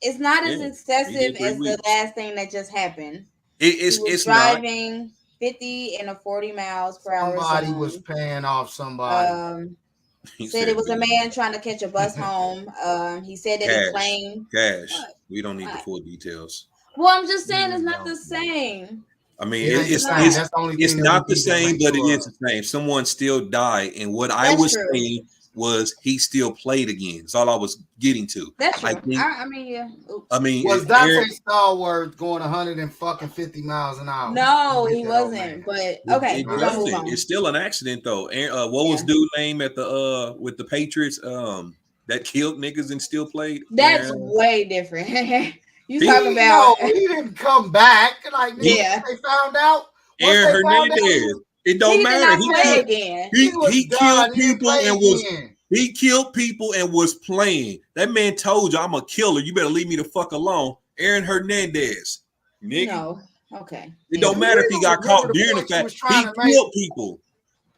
it's not as Yeah, he excessive did 3 as the weeks. last thing that just happened. It's He was it's not. driving 50 and a 40 miles per hour Somebody zone. was paying off somebody. He Said it was a man trying to catch a bus home. He said that he claimed. cash. What? We don't need the What? full details. Well, I'm just saying it's You not the don't. same. I mean, It ain't the it's same. it's That's the only it's thing that not we the need to same, make but it sure is of. the same. Someone still died, and what I That's was true. saying was he still played again. That's all I was getting to. That's true. I think. I mean, yeah. Oops. I mean, Was Dante Aaron, Stallworth going 150 miles an hour? No, Get he that old man. wasn't. But okay, it we're gonna move doesn't. on. It's still an accident though. Aaron, what was Yeah. dude name at the with the Patriots? That killed niggas and still played. That's Aaron, way different. You He- talking about? No, he didn't come back. Like, nigga, Yeah. they found out. Once Aaron they found out, Hernandez. It He don't did matter. not He play killed. again. he was He done. killed He didn't people play and was again. he killed people and was playing. That man told you I'm a killer. You better leave me the fuck alone. Aaron Hernandez, nigga. No. Okay. It don't matter if he got Remember caught the during the point you fact was trying he to make. killed people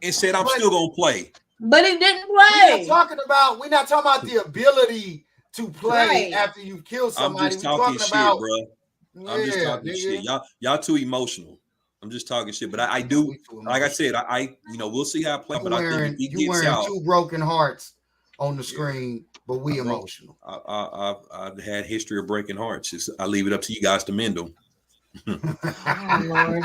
and said I'm But- still gonna play. But he didn't We're play. not talking about the ability to play Right. after you kill I'm somebody. just We're talking talking shit, about, bro. I'm just talking shit. Y'all too emotional. I'm just talking shit. But I do, like I said, I we'll see how it plays. But I think if he you gets wearing out, 2 broken hearts on the screen, but we Bro, emotional. I've had history of breaking hearts. I leave it up to you guys to mend them. Oh, Lord.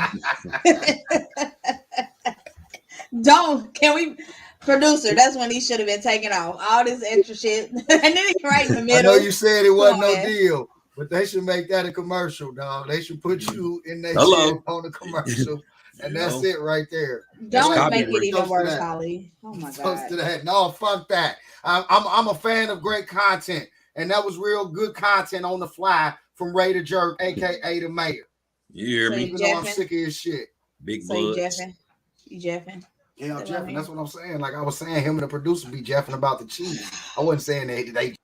Don't. Can we? Producer, that's when he should have been taking off all this extra shit. And then he right in the I middle. know you said it wasn't Come on, no man. deal, but they should make that a commercial, dog. They should put you in that Hello. shit on the commercial, and You that's know? it right there. That's Don't make copyright. it even Toast to worse, that. Holly. Oh my Toast God. to that. No, fuck that. I'm a fan of great content, and that was real good content on the fly from Ray the Jerk, aka the Mayor. You hear So me? Even though I'm Jeffing? sick of his shit. Big So you Bloods. jeffing? You jeffing? Yeah, I'm Still on jeffing. here? That's what I'm saying. Like I was saying, him and the producer be jeffing about the cheese. I wasn't saying they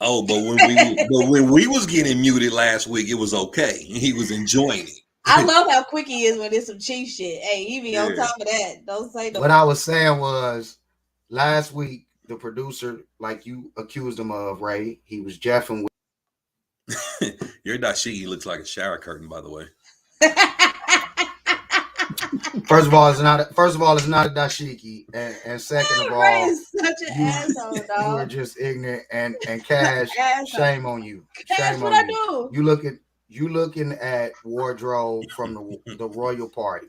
Oh, but when we was getting muted last week, it was okay. He was enjoying it. I love how quick he is when it's some cheap shit. Hey, he be on Yeah. top of that. Don't say no. What I was saying was last week, the producer, like you accused him of, Ray, he was jeffing with. Your dashiki looks like a shower curtain, by the way. First of all, it's not a dashiki, and second of Ray all, is such an asshole, you were dog. just ignorant and Cash. Asshole. Shame on you. That's Shame what on I you. do. You looking at wardrobe from the royal party,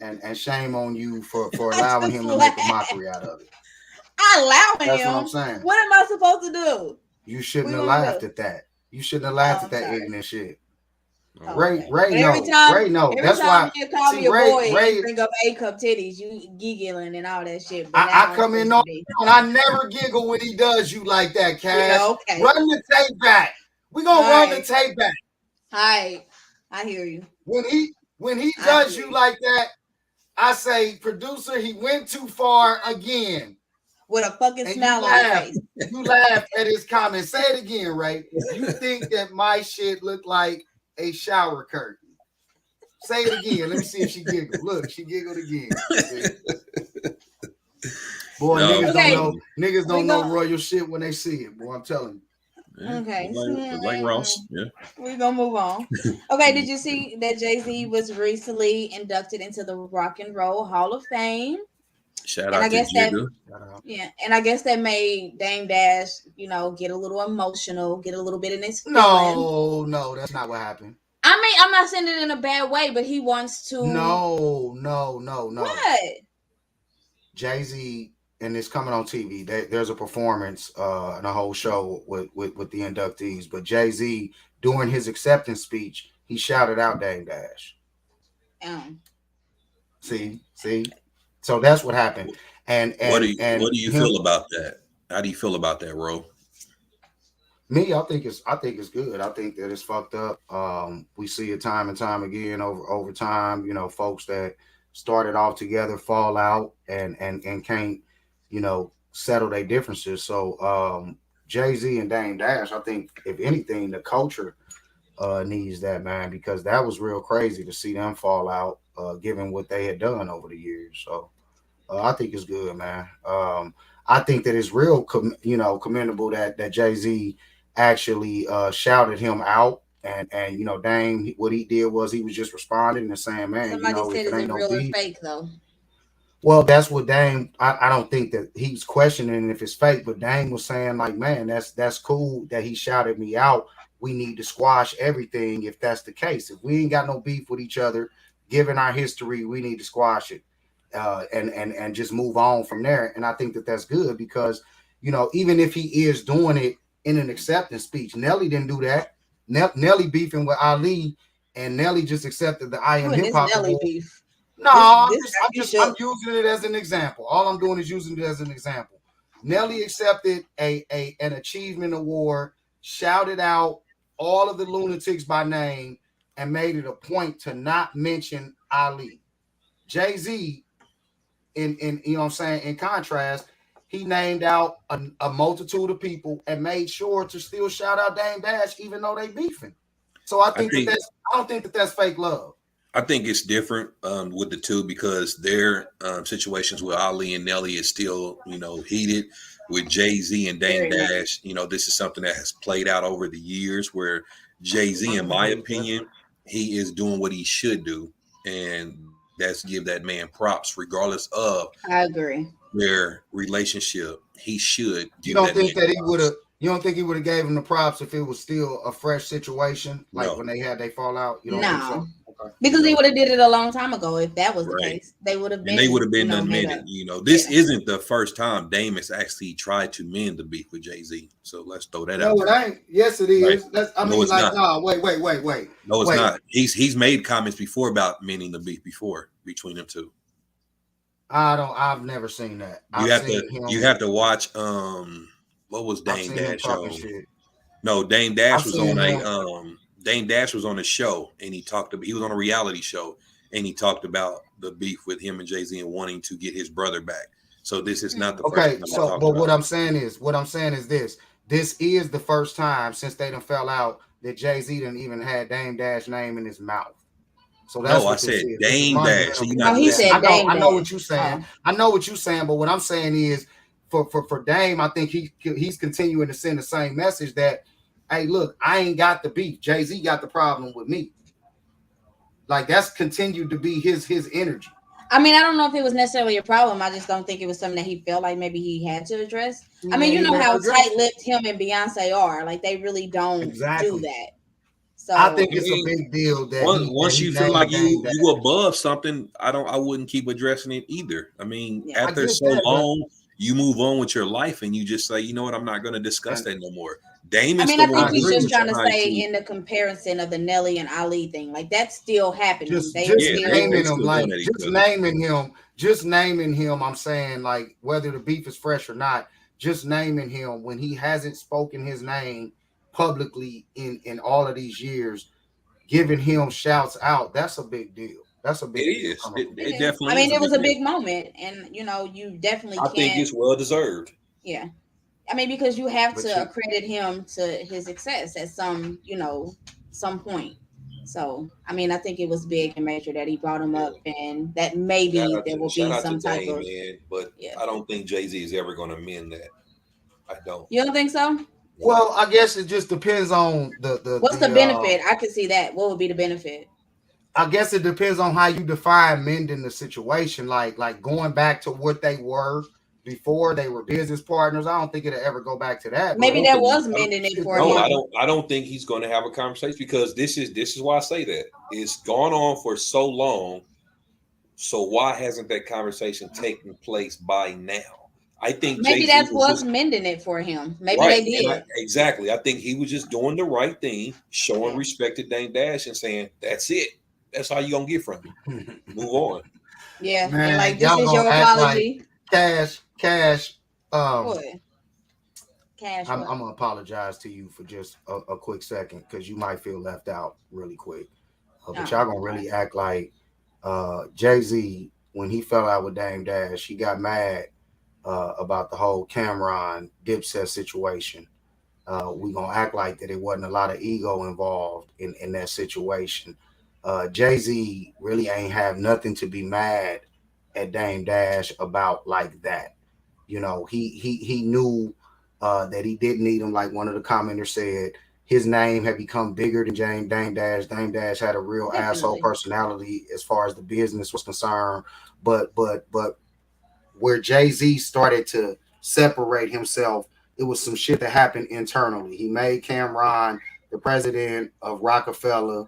and shame on you for allowing him to make a mockery out of it. I allowing That's him. what I'm saying. What am I supposed to do? You shouldn't We have gonna laughed do? at that. You shouldn't have laughed Oh, at that I'm sorry. ignorant shit. Oh, Ray, okay. Ray, But no, every time, Ray, no. every That's time why. you call See, me a Ray, boy Ray, and bring up A cup titties, you giggling and all that shit. But I now come it's in supposed on, to be. and I never giggle when he does you like that, Cash. Yeah, okay. Run the tape back. We gonna All run the right. tape back. I hear you. When he I does hear you you. like that, I say, producer, he went too far again. With a fucking And you smile on your laughed. face. You laughed at his comment. Say it again, Ray. You think that my shit looked like a shower curtain. Say it again. Let me see if she giggled. Look, she giggled again. See? Boy, No, Okay, niggas we don't know go. royal shit when they see it. Boy, I'm telling you. yeah, Okay, like Ross. Yeah. we're gonna move on. Okay, did you see that Jay-Z was recently inducted into the Rock and Roll Hall of Fame? Shout And I out to guess that Jigga. yeah, and I guess that made Dame Dash, get a little emotional, get a little bit in his feelings. No, that's not what happened. I mean, I'm not saying it in a bad way, but he wants to No. what? Jay-Z, and it's coming on TV. There's a performance and a whole show with the inductees. But Jay-Z, during his acceptance speech, he shouted out Dame Dash. Um, See? So that's what happened. And What do you him, feel about that? How do you feel about that, Ro? me, I think it's good. I think that it's fucked up. We see it time and time again over time. Folks that started off together fall out and can't, settle their differences. So Jay Z and Dame Dash, I think if anything, the culture needs that, man, because that was real crazy to see them fall out, given what they had done over the years. So I think it's good, man. I think that it's real, commendable that Jay Z actually shouted him out, and Dame, what he did was he was just responding and saying, man, somebody if said, it is ain't it no real or beef. fake though? Well, that's what Dame. I don't think that he's questioning if it's fake, but Dame was saying like, man, that's cool that he shouted me out. We need to squash everything if that's the case. If we ain't got no beef with each other, given our history, we need to squash it, and just move on from there. And I think that that's good because even if he is doing it in an acceptance speech, Nelly didn't do that. Nelly beefing with Ali, and Nelly just accepted the I You Am and Hip this Hop Nelly Award. beef. No, This got you I'm shook. using it as an example. All I'm doing is using it as an example. Nelly accepted an achievement award, shouted out all of the lunatics by name, and made it a point to not mention Ali. Jay-Z, in you know what I'm saying, in contrast, he named out a multitude of people and made sure to still shout out Dame Dash, even though they beefing. So I think I don't think that that's fake love. I think it's different with the two because their situations with Ali and Nelly is still, heated. With Jay Z and Dame Very much. Dash, this is something that has played out over the years. Where Jay Z, I in think my that it's opinion, different. he is doing what he should do, and that's give that man props, regardless of I agree. their relationship. He should You give don't that man think that he would have? props. You don't think he would have gave him the props if it was still a fresh situation, like No, when they had they fallout? You don't think No. so? Okay. Because he no. would have did it a long time ago if that was the Right. case. They would have And they would have been, been made unmended. up. This Yeah. isn't the first time Dame has actually tried to mend the beef with Jay Z. So let's throw that No, out it there. ain't. Yes, it Right? is. I No, mean, it's like, not. no, wait. No, it's not. He's made comments before about mending the beef before between them two. I've never seen that. You have to watch what was I've Dame seen him Dash talking on? shit. No, I've seen him. Dame Dash was on a show and he was on a reality show and he talked about the beef with him and Jay-Z and wanting to get his brother back. So this is not the first Okay, time they so talked but about it. what I'm saying is this. This is the first time since they done fell out that Jay-Z didn't even had Dame Dash name in his mouth. So No, that's I what this said is. This is Dame Dash. So you're monumental Oh, not because of he that. said listening. Dame I know Dash. what you're saying. Oh. I know what you're saying, but what I'm saying is for Dame, I think he's continuing to send the same message that, hey, look, I ain't got the beef. Jay-Z got the problem with me. Like that's continued to be his energy. I mean, I don't know if it was necessarily a problem. I just don't think it was something that he felt like maybe he had to address. I mean, you He know never how addressed it. tight-lipped him and Beyonce are. Like they really don't do Exactly. that. I So think I it's a mean, big deal that once he you feel like named Dame you Dash. above something, I wouldn't keep addressing it either. I mean, yeah. I after get so that, but long, you move on with your life and you just say, you know what, I'm not going to discuss and that no more. Dame I is mean, the I one I think he's agree who's just been with trying you. to trying say to. in the comparison of the Nelly and Ali thing, like that's still happening. Just Yeah, they naming him, still like going at each other. just naming him. I'm saying like whether the beef is fresh or not, just naming him when he hasn't spoken his name publicly in all of these years. giving him shouts out, that's a big deal. That's a It big deal is. coming It, from it Jay-Z. I definitely is mean, a it was big a deal. big moment, and you definitely I think can't. it's well deserved. Yeah, I mean, because you have But to you, accredit him to his success at some point. So, I mean, I think it was big and major that he brought him Yeah. up, and that maybe there will Shout be out to some type Dame, of man. But yeah. I don't think Jay-Z is ever gonna mend that. I don't. You don't think so? No. well, I guess it just depends on the What's the the benefit? I could see that. What would be the benefit? I guess it depends on how you define mending the situation. Like going back to what they were before they were business partners. I don't think it'll ever go back to that. I Maybe But don't that think was I don't, mending it shit, for no, him. I don't think he's gonna have a conversation because this is why I say that. It's gone on for so long. So why hasn't that conversation taken place by now? I think Maybe Jay-Z that was was just mending it for him. Maybe right. they did. Exactly. I think he was just doing the right thing, showing Yeah. respect to Dame Dash and saying, that's it. That's all you're gonna get from me. Move on. Yeah. And man, like, this y'all is gonna your act like apology. cash. What? Cash I'm what? gonna apologize to you for just a quick second because you might feel left out really quick. But Oh, y'all gonna really act like Jay-Z when he fell out with Dame Dash, he got mad about the whole Cameron Dipset situation. We gonna act like that it wasn't a lot of ego involved in that situation. Jay-Z really ain't have nothing to be mad at Dame Dash about like that. You know, he knew that he didn't need him, like one of the commenters said. His name had become bigger than Dame Dash. Dame Dash had a real asshole definitely. personality as far as the business was concerned. But where Jay-Z started to separate himself, it was some shit that happened internally. He made Cameron the president of Rockefeller,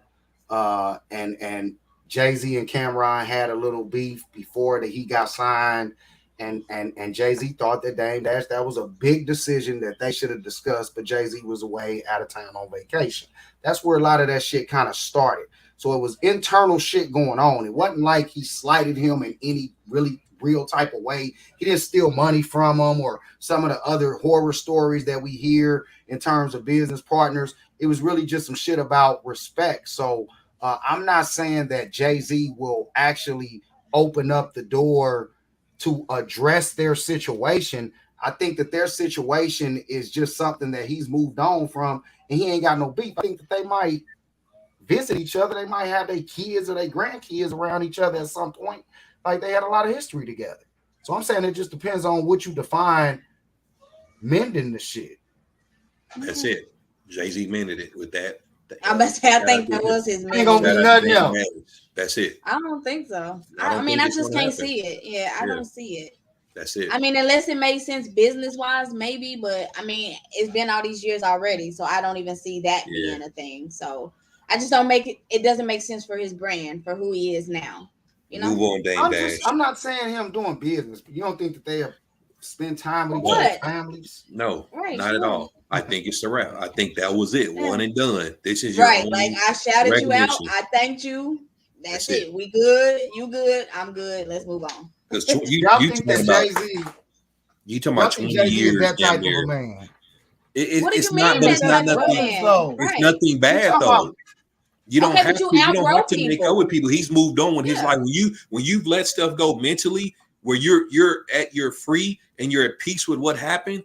and Jay-Z and Cameron had a little beef before that he got signed. And Jay-Z thought that Dame Dash, that was a big decision that they should have discussed, but Jay-Z was away out of town on vacation. That's where a lot of that shit kind of started. So it was internal shit going on. It wasn't like he slighted him in any really real type of way. He didn't steal money from him or some of the other horror stories that we hear in terms of business partners. It was really just some shit about respect. So I'm not saying that Jay-Z will actually open up the door to address their situation. I think that their situation is just something that he's moved on from and he ain't got no beef. I think that they might visit each other. They might have their kids or their grandkids around each other at some point. Like they had a lot of history together. So I'm saying it just depends on what you define mending the shit. That's it. Jay-Z mended it with that. I must say, I think that was his Ain't gonna mending. be nothing else. That's it. I don't think so. I don't I mean, think I it's just gonna can't happen. see it. Yeah, I Yeah. don't see it. That's it. I mean, unless it makes sense business wise, maybe, but I mean, it's been all these years already, so I don't even see that Yeah. being a thing. So I just don't make it. It doesn't make sense for his brand, for who he is now. You know, Move on, Dame Dash. I'm not saying him doing business, but you don't think that they have spend time with each What? other's families? No, right? not at Sure. all. I think it's a wrap. I think that was it. Yeah. One and done. This is your Right. only Like I shouted you out. recognition. I thanked you. That's That's it. We good. You good. I'm good. Let's move on. Because Y'all you think talking that about Jay-Z, you talking y'all about think 20 Jay-Z is years that damn type of near. a man? What do It's you not, mean but that it's not type of Brothers, nothing. man? though. It's Right. nothing You bad talking though. about You don't Okay, have but you to. You don't outgrow have to make up people. with people. He's moved on with his Yeah. life. When you've let stuff go mentally, where you're free and you're at peace with what happened,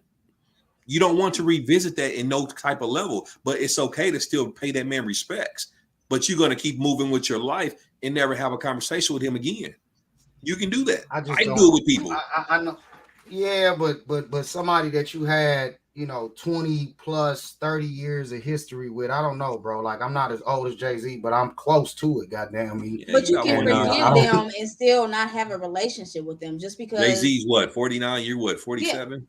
you don't want to revisit that in no type of level. But it's okay to still pay that man respects. But you're gonna keep moving with your life and never have a conversation with him again. You can do that. I just I don't. do it with people. I know. Yeah, but somebody that you had, 20 plus 30 years of history with, I don't know, bro. Like I'm not as old as Jay-Z, but I'm close to it. Goddamn me. Yeah, But you got can more And years. I forgive don't. them and still not have a relationship with them just because. Jay-Z's what? 49? You're what? Yeah. 47?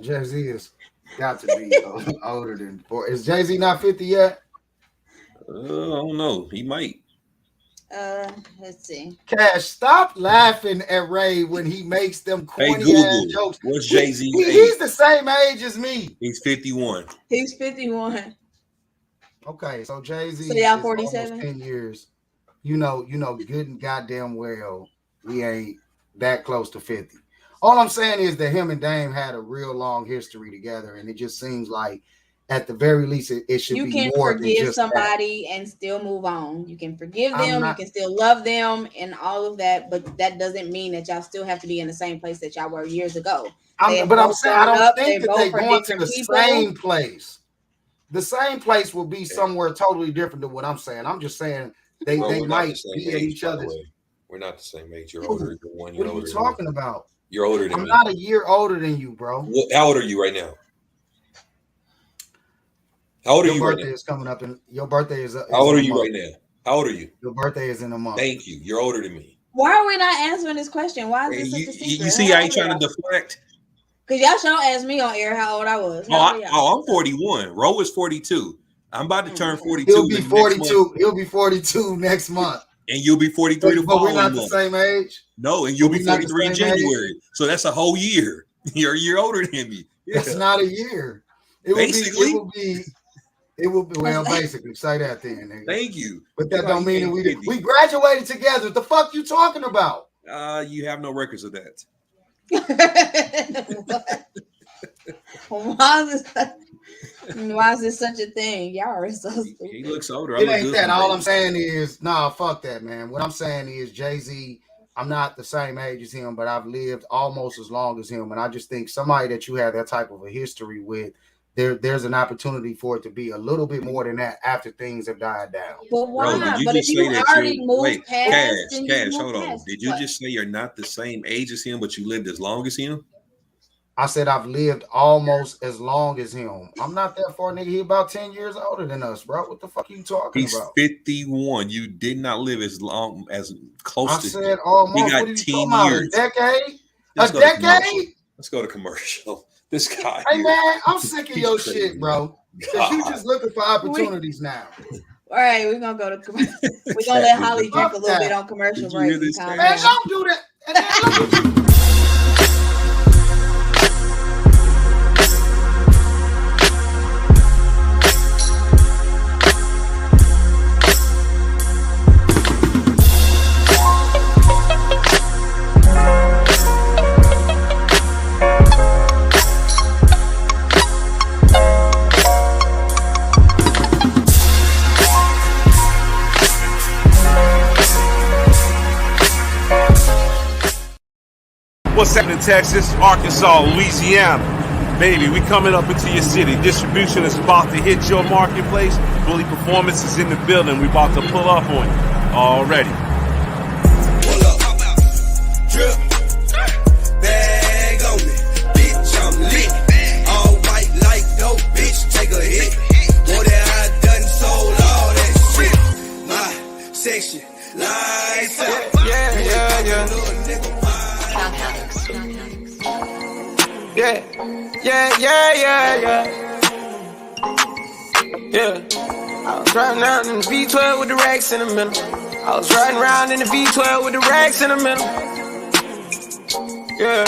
Jay-Z has got to be older than 4. Is Jay-Z not 50 yet? I don't know. He might. Let's see. Cash, stop laughing at Ray when he makes them Hey, corny ass Google. jokes. What's Jay-Z's age? He's the same age as me. He's 51. He's 51. Okay, so Jay-Z So y'all is 47? almost 10 years. You know, good and goddamn well we ain't that close to 50. All I'm saying is that him and Dame had a real long history together, and it just seems like at the very least, it should You be can more than forgive just that. somebody and still move on. You can forgive I'm them, you not. can still love them and all of that, but that doesn't mean that y'all still have to be in the same place that y'all were years ago. They have But I'm both saying I grown don't up, they think that both they're are going to different the people. same place. The same place will be somewhere totally different than what I'm saying. I'm just saying they Bro, they we're not the might same be at age, each by the other's. way. We're not the same age. You're Who? older. You're 1 year What are you older than me. talking about? You're older than I'm me. not a year older than you, bro. How old are you right now? How old are Your you right birthday now? is coming up, and your birthday is How old in are a you right month. now? How old are you? Your birthday is in a month. Thank you. You're older than me. Why are we not answering this question? Why is Hey, this such a secret? You see how you trying to deflect? Because y'all sure asked me on air how old I was. How old are y'all? I'm 41. Ro is 42. I'm about to turn 42 He'll be in the next month, 42. He'll be 42 next month. and you'll be 43 the But we're following not the month. same age. No, and you'll But be we're not the 43 in same age. January. So that's a whole year. You're a year older than me. Yeah. That's not a year. It Basically. will be well, basically. Say that then, nigga. Thank you. But that You don't mean ain't that 50. we graduated together. What the fuck you talking about? You have no records of that. Why is this such a thing? Y'all are so stupid. He looks older. I It look ain't good that. for All baby. I'm saying is, nah, fuck that, man. What I'm saying is, Jay-Z, I'm not the same age as him, but I've lived almost as long as him. And I just think somebody that you have that type of a history with, there's an opportunity for it to be a little bit more than that after things have died down. But why? Bro, did you But if just you say that already you moved wait, past, then you Cash, moved hold on. past. Did you What? just say you're not the same age as him, but you lived as long as him? I said I've lived almost as long as him. I'm not that far, nigga. He about 10 years older than us, bro. What the fuck are you talking He's about? 51. You did not live as long as close I to said him. almost. You What got are you 10 talking about? A years. decade? Let's A go to commercial. decade? Let's go to commercial. This guy. Hey here, man, I'm sick of he's your crazy. shit, bro. Because you just looking for opportunities now. All right, we're gonna go to commercial. We're gonna let Holly drink a little bit on commercial Did you hear break. this, calm Man, down. don't do that. And then look at you. What's happening, Texas, Arkansas, Louisiana? Baby, we coming up into your city. Distribution is about to hit your marketplace. Bully Performance is in the building. We about to pull up on you already. Pull up, drip, bag on me, bitch, I'm lit. All white like dope, bitch, take a hit. Boy, that I done sold all that shit. My section, lights out. Yeah. I was riding around in the V12 with the racks in the middle. I was riding around in the V12 with the racks in the middle. Yeah.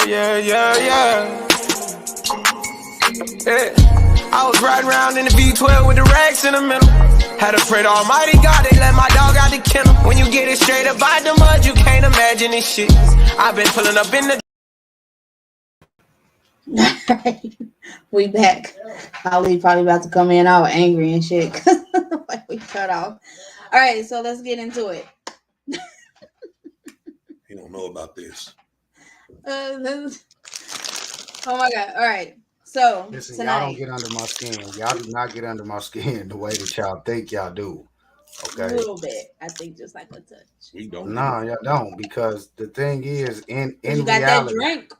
I was riding around in the V12 with the racks in the middle. Had to pray to Almighty God, they let my dog out the kennel. When you get it straight up out the mud, you can't imagine this shit. I've been pulling up in the We back. Holly probably about to come in all angry and shit. Like we cut off. All right, so let's get into it. He don't know about this. Oh my god! All right, so Listen, tonight, y'all don't get under my skin. Y'all do not get under my skin the way that y'all think y'all do. a Okay. little bit. I think just like a touch. We don't. Nah, y'all don't. Because the thing is, in You got that reality, drink.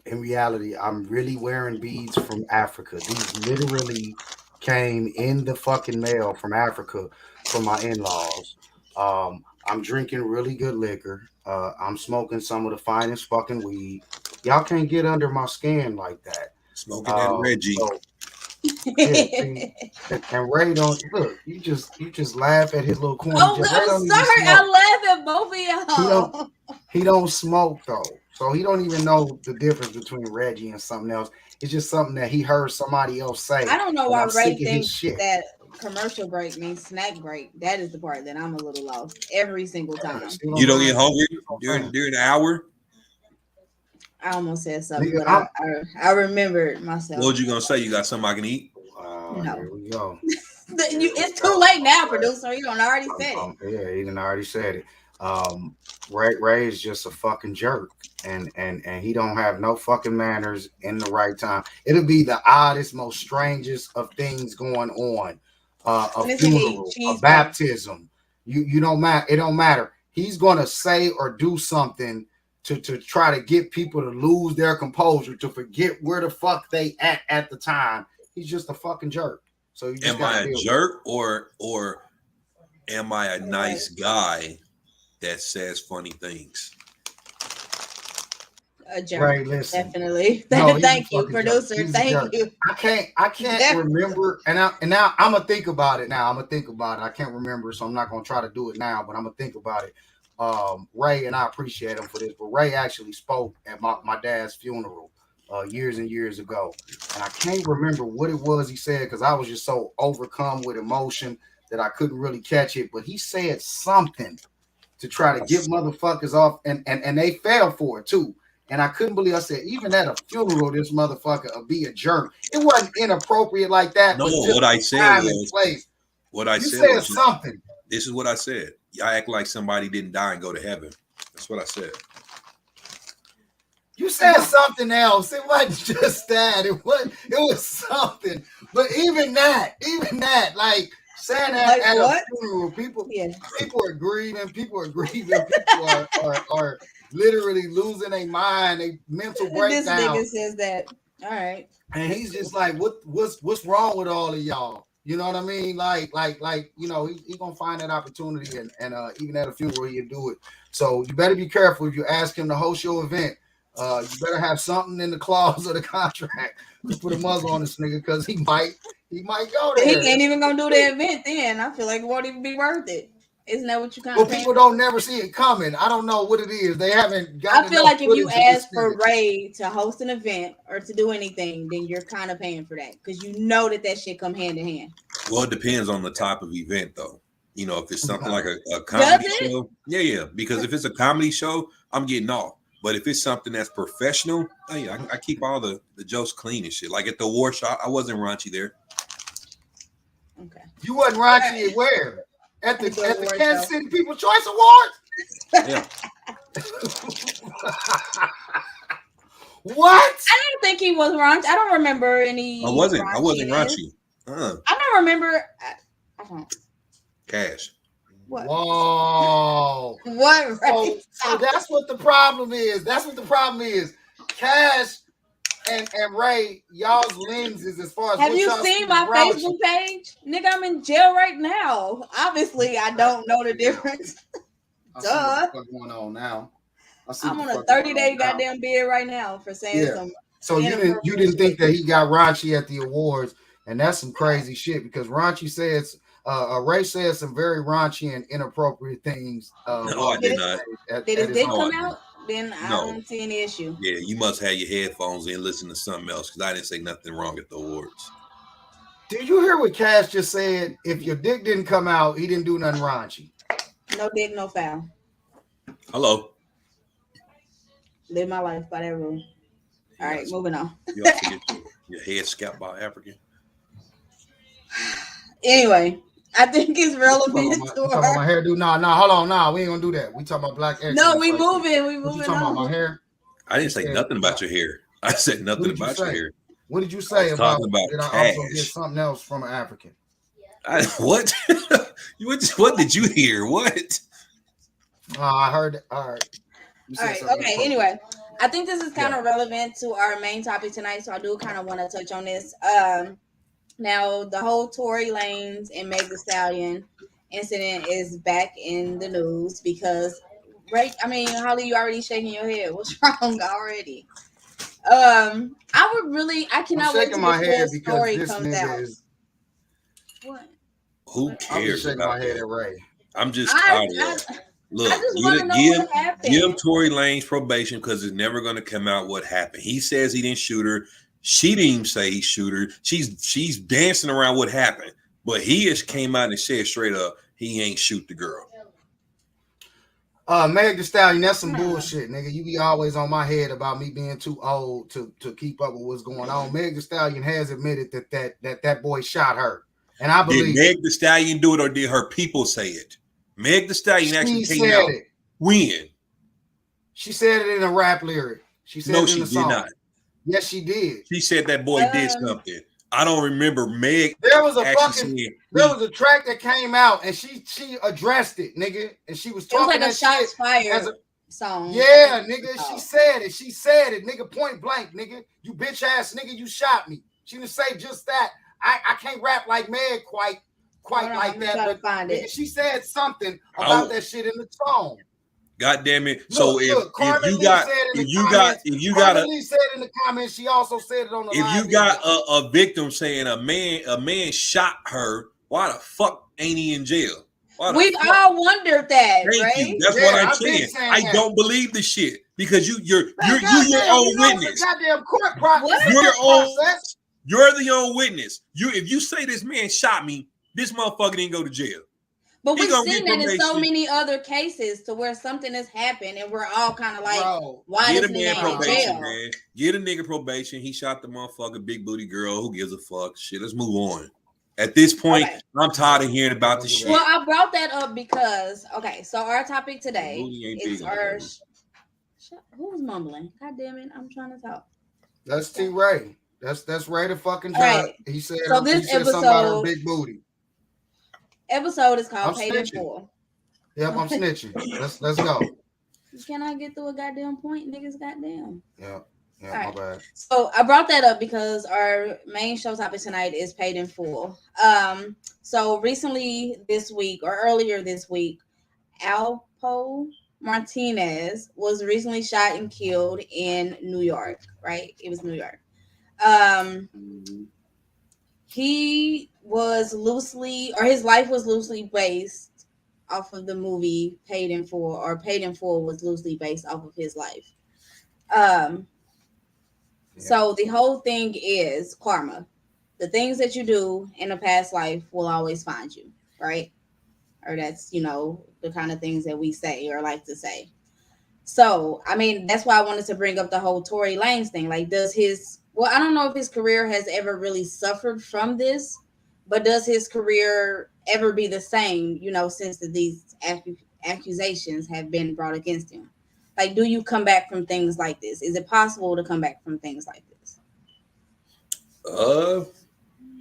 in reality, I'm really wearing beads from Africa. These literally came in the fucking mail from Africa from my in-laws. I'm drinking really good liquor. I'm smoking some of the finest fucking weed. Y'all can't get under my skin like that. Smoking that Reggie. So, yeah, see, and Ray don't look. You just laugh at his little corny. Oh, Ray I'm don't even sorry. smoke. I laugh at both of y'all. He don't smoke though, so he don't even know the difference between Reggie and something else. It's just something that he heard somebody else say. I don't know and why I'm Ray sick of his thinks shit. that commercial break means snack break. That is the part that I'm a little lost every single time. You don't get hungry during the hour? I almost said something, Nigga, but I remembered myself. What was you gonna say? You got something I can eat? No. Here we go. It's too late now, producer. You done already said it. Yeah, he done already said it. Ray is just a fucking jerk, and he don't have no fucking manners in the right time. It'll be the oddest, most strangest of things going on. A funeral, a baptism. You don't matter. It don't matter. He's gonna say or do something to try to get people to lose their composure, to forget where the fuck they at the time. He's just a fucking jerk. So you just am I a jerk or am I a nice guy that says funny things? A jerk. Right, listen. Definitely. No, thank you, producer. Thank you. I can't remember, and now I'm gonna think about it. I can't remember, so I'm not gonna try to do it now, but I'm gonna think about it. Ray, and I appreciate him for this, but Ray actually spoke at my dad's funeral years and years ago, and I can't remember what it was he said because I was just so overcome with emotion that I couldn't really catch it. But he said something to try to get motherfuckers off, and they fell for it too. And I couldn't believe, I said, even at a funeral, this motherfucker will be a jerk. It wasn't inappropriate like that. No, but just what I said was, place. What I You said said was something. This is what I said. Y'all act like somebody didn't die and go to heaven. That's what I said. You said something else. It wasn't just that. It was something. But even that, like saying that at a funeral, people are grieving. People are literally losing their mind, a mental breakdown. This nigga says that. All right. And he's just like, what's wrong with all of y'all? You know what I mean? Like, you know, he gonna find that opportunity, and even at a funeral he'll do it. So you better be careful if you ask him to host your event. You better have something in the clause of the contract to put a muzzle on this nigga, because he might go there. He ain't even gonna do the event then. I feel like it won't even be worth it. Isn't that what you kind of? Well, people don't never see it coming. I don't know what it is. They haven't got. I feel like if you ask for Ray to host an event or to do anything, then you're kind of paying for that because you know that shit come hand in hand. Well, it depends on the type of event, though. You know, if it's something like a comedy show, yeah. Because if it's a comedy show, I'm getting off. But if it's something that's professional, oh yeah, I keep all the jokes clean and shit. Like at the award show, I wasn't raunchy there. Okay. You wasn't raunchy at where? At the Kansas City People's Choice Awards? Yeah. What? I didn't think he was raunchy. I don't remember any. I wasn't raunchy. I don't remember. I don't. Cash. What? Whoa. What? Right? So that's what the problem is. Cash and Ray, y'all's lenses as far as have you seen my Facebook page? Nigga, I'm in jail right now. Obviously, I don't know the difference. Duh. What's going on now? I'm on a 30-day goddamn bid right now for saying some. So you didn't think that he got raunchy at the awards, and that's some crazy shit because raunchy says Ray said some very raunchy and inappropriate things. No, I did not. Did his dick come out? Then I don't see any issue. Yeah, you must have your headphones in and listen to something else because I didn't say nothing wrong at the awards. Did you hear what Cash just said? If your dick didn't come out, he didn't do nothing raunchy. No dick, no foul. Hello. Live my life by that rule. All right, moving on. You also get your head scalped by African. Anyway, I think it's relevant to talking about my hairdo. No, hold on. No, we ain't gonna do that. We talking about black excellence. No, we moving. We what moving. You talking about my hair? I didn't say nothing about your hair. I said nothing about your hair. What did you say about did I also get something else from an African? What? What did you hear? What? I heard. All right. All right. Okay. Anyway, I think this is kind of relevant to our main topic tonight, so I do kind of want to touch on this. Now, the whole Tory Lanez and Meg Thee Stallion incident is back in the news because, right? I mean, Holly, you already shaking your head. What's wrong already? I cannot wait till the story comes out. What? Who cares about my head at Ray? I'm just tired of that. Look, give Tory Lanez probation because it's never going to come out what happened. He says he didn't shoot her. She didn't even say he shoot her. She's dancing around what happened, but he just came out and said straight up he ain't shoot the girl. Meg Thee Stallion, that's some bullshit, nigga. You be always on my head about me being too old to keep up with what's going on. Meg Thee Stallion has admitted that boy shot her, and I Did believe Meg Thee Stallion do it, or did her people say it? Meg Thee Stallion actually she came said out. it. When? She said it in a rap lyric. She said No, it in she the did song. not. Yes, she did. She said that boy did something. I don't remember Meg There was a actually saying there was a track that came out and she addressed it, nigga, and she was It was talking like a that shots shit fired as a song. yeah, nigga. She said it. She said it, nigga. Point blank, nigga. You bitch ass nigga. You shot me. She didn't say just that. I can't rap like Meg quite like that, but nigga, she said something about that shit in the song. God damn it! So Look, if Carmen you Lee got said in if the you comments, got if you got Carmen a Lee said in the comments, she also said it on the if live you got video. a victim saying a man shot her, why the fuck ain't he in jail? We've all wondered that, Thank right? you. That's what I'm saying. I don't believe the shit because you're your own witness. Goddamn court process. You're your own. You're the own witness. If you say this man shot me, this motherfucker didn't go to jail. But we've seen that in so many other cases to where something has happened and we're all kind of like, why Get does a he man ain't in probation, jail? man. Get a nigga probation. He shot the motherfucker, big booty girl. Who gives a fuck? Shit, let's move on. At this point, I'm tired of hearing about the shit. Well, I brought that up because so our topic today is our. Who's mumbling? God damn it! I'm trying to talk. That's T Ray. That's Ray the fucking judge. Right. He said. So he said something about her big booty. Episode is called "Paid in Full." Yep, I'm snitching. Let's go. Can I get through a goddamn point, niggas? Goddamn. Yeah, my bad. So I brought that up because our main show topic tonight is paid in full. So recently this week or earlier this week, Alpo Martinez was recently shot and killed in New York. Right? It was New York. He was his life was loosely based off of the movie Paid in Full, or Paid in Full was loosely based off of his life. So the whole thing is karma. The things that you do in a past life will always find you, right? Or that's, the kind of things that we say or like to say. So, I mean, that's why I wanted to bring up the whole Tory Lanez thing. Like, I don't know if his career has ever really suffered from this, but does his career ever be the same, since these accusations have been brought against him? Like, do you come back from things like this? Is it possible to come back from things like this?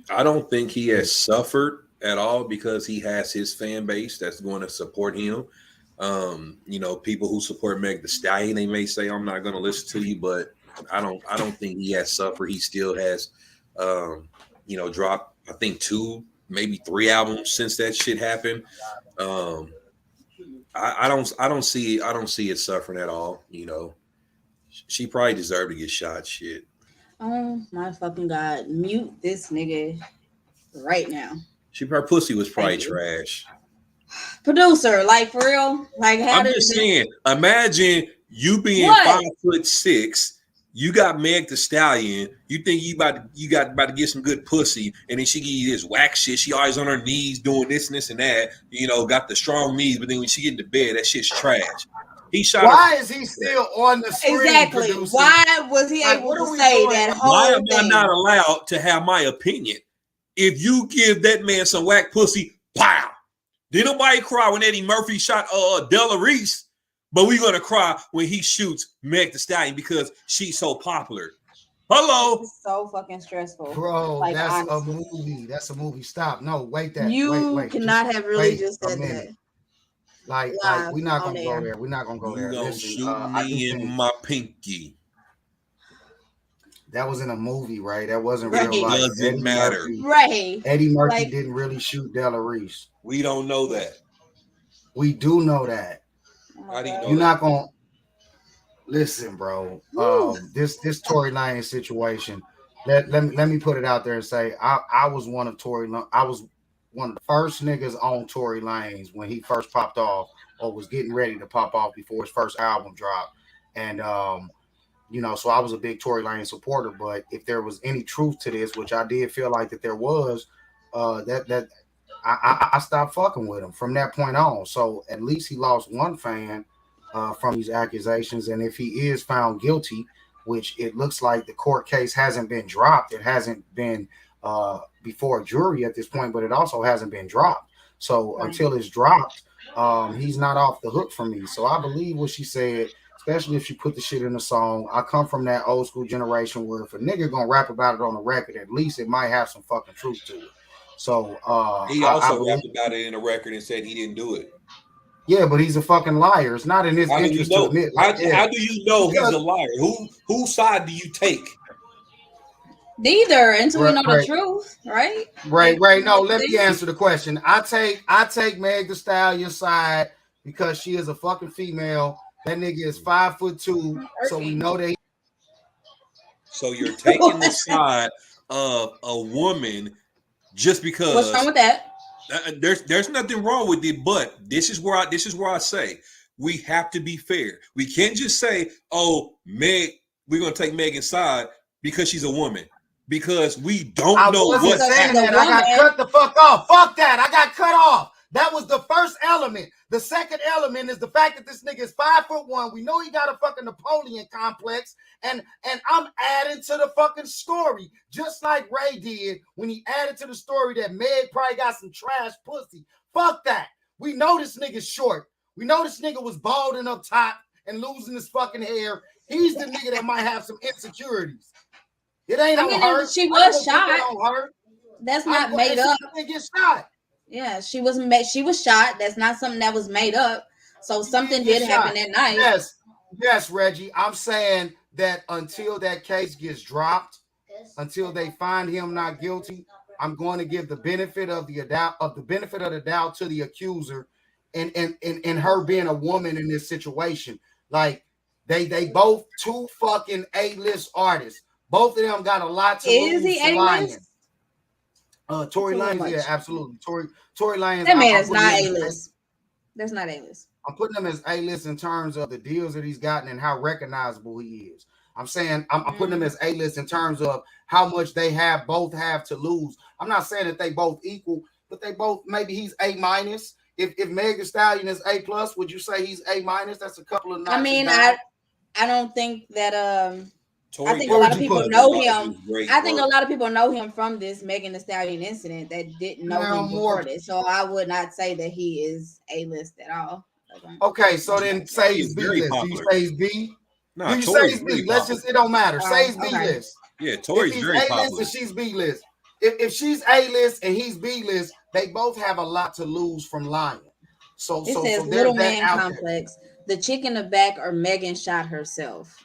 I don't think he has suffered at all because he has his fan base that's going to support him. People who support Meg Thee Stallion, they may say, I'm not going to listen to you, but I don't think he has suffered. He still has, dropped, I think 2, maybe 3 albums since that shit happened. I don't see it suffering at all. She probably deserved to get shot. Shit. Oh my fucking God! Mute this nigga right now. Her pussy was probably trash. Producer, like for real, like how I'm just saying. Imagine you being 5'6". You got Meg Thee Stallion. You think you about to get some good pussy, and then she give you this whack shit. She always on her knees doing this and this and that. Got the strong knees, but then when she get into bed, that shit's trash. He shot. Why is he still on the screen? Exactly. Producer? Why was he able to say that whole Why thing? am I not allowed to have my opinion? If you give that man some whack pussy, pow. Did nobody cry when Eddie Murphy shot Della Reese? But we're gonna cry when he shoots Meg Thee Stallion because she's so popular. Hello. It's so fucking stressful. Bro, like, that's honestly. A movie. That's a movie. Stop. No, wait that. You wait. Cannot have really just said that. Like we're not gonna go there. We're not gonna go there. You gonna shoot me in my pinky. That was in a movie, right? That wasn't real life. Doesn't matter. Right. Eddie Murphy didn't really shoot Della Reese. We don't know that. We do know that. You're not gonna listen, bro. This Tory Lanez situation. Let me put it out there and say I was one of the first niggas on Tory Lanez when he first popped off or was getting ready to pop off before his first album dropped. And so I was a big Tory Lanez supporter. But if there was any truth to this, which I did feel like that there was, I stopped fucking with him from that point on. So at least he lost one fan. from these accusations. And if he is found guilty, which it looks like the court case hasn't been dropped, it hasn't been before a jury at this point, but it also hasn't been dropped. So until it's dropped, he's not off the hook for me. So I believe what she said, especially if she put the shit in a song. I come from that old school generation where if a nigga gonna rap about it on the record, at least it might have some fucking truth to it. So he also rapped about it in a record and said he didn't do it. Yeah, but he's a fucking liar. It's not in his interest to admit. How do you know he's a liar? Whose side do you take? Neither, until we know the truth, right? Right. No, let me answer the question. I take Meg Thee Stallion's side because she is a fucking female. That nigga is 5'2", so we know that. So you're taking the side of a woman just because. What's wrong with that? There's nothing wrong with it, but this is where I say we have to be fair. We can't just say, "Oh, we're gonna take Megan's side because she's a woman," because we don't know what's happening. I got cut the fuck off. Fuck that. I got cut off. That was the first element. The second element is the fact that this nigga is 5'1". We know he got a fucking Napoleon complex, and I'm adding to the fucking story, just like Ray did when he added to the story that Meg probably got some trash pussy. Fuck that. We know this nigga's short. We know this nigga was balding up top and losing his fucking hair. He's the nigga that might have some insecurities. It ain't on her. She was shot. That's not made up. Get shot. Yeah, she was shot. That's not something that was made up. So something did happen that night. Yes, Reggie. I'm saying that until that case gets dropped, until they find him not guilty, I'm going to give the benefit of the doubt to the accuser, and her being a woman in this situation. Like they both two fucking A-list artists. Both of them got a lot to lose. Is he A-list? Tory Lanez, yeah, absolutely. Tory Lanez. That man is not A-list. That's not A-list. I'm putting him as A-list in terms of the deals that he's gotten and how recognizable he is. I'm saying I'm putting him as A-list in terms of how much they both have to lose. I'm not saying that they both equal, but they both, maybe he's A-. If Meg Thee Stallion is A+, would you say he's A-? That's a couple of notches. I mean, down. I don't think that Tory, I think a lot of people know him. I think a lot of people know him from this Megan Thee Stallion incident that didn't know him before this. So I would not say that he is A-list at all. Okay, so then say he's B-list. Do you say he's B? No, you say he's B. Let's just, it don't matter. Say he's B-list. Yeah, Tory's very popular. A-list and she's B-list. If she's A-list and he's B-list, they both have a lot to lose from lying. So it says little man complex. The chick in the back or Megan shot herself.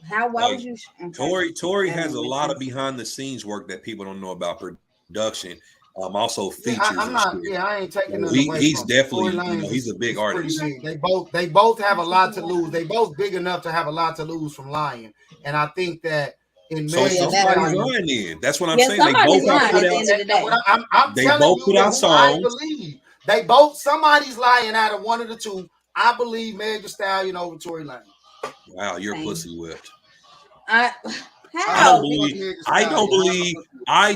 Why would you? Okay. Tory has a lot of behind the scenes work that people don't know about production. Also features. I ain't taking it away. He's definitely, he's a big artist. Big. They both have a lot to lose. They both big enough to have a lot to lose from lying. And I think that in somebody's lying in. That's what I'm saying. They both lying at the end of the day. They both put out songs. I believe they both. Somebody's lying out of one of the two. I believe Meg Thee Stallion over Tory Lanez. Wow, you're pussy whipped. I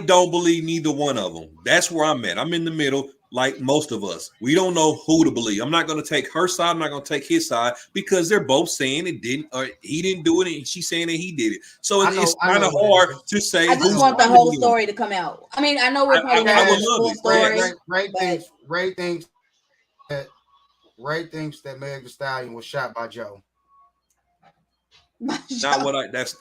don't believe neither one of them. That's where I'm at. I'm in the middle, like most of us. We don't know who to believe. I'm not going to take her side. I'm not going to take his side because they're both saying it didn't, or he didn't do it, and she's saying that he did it. So it's kind of hard to say. I just want the whole story to come out. I mean, I know we're probably not the full story. Ray thinks that Meg Thee Stallion was shot by Joe. Not what that's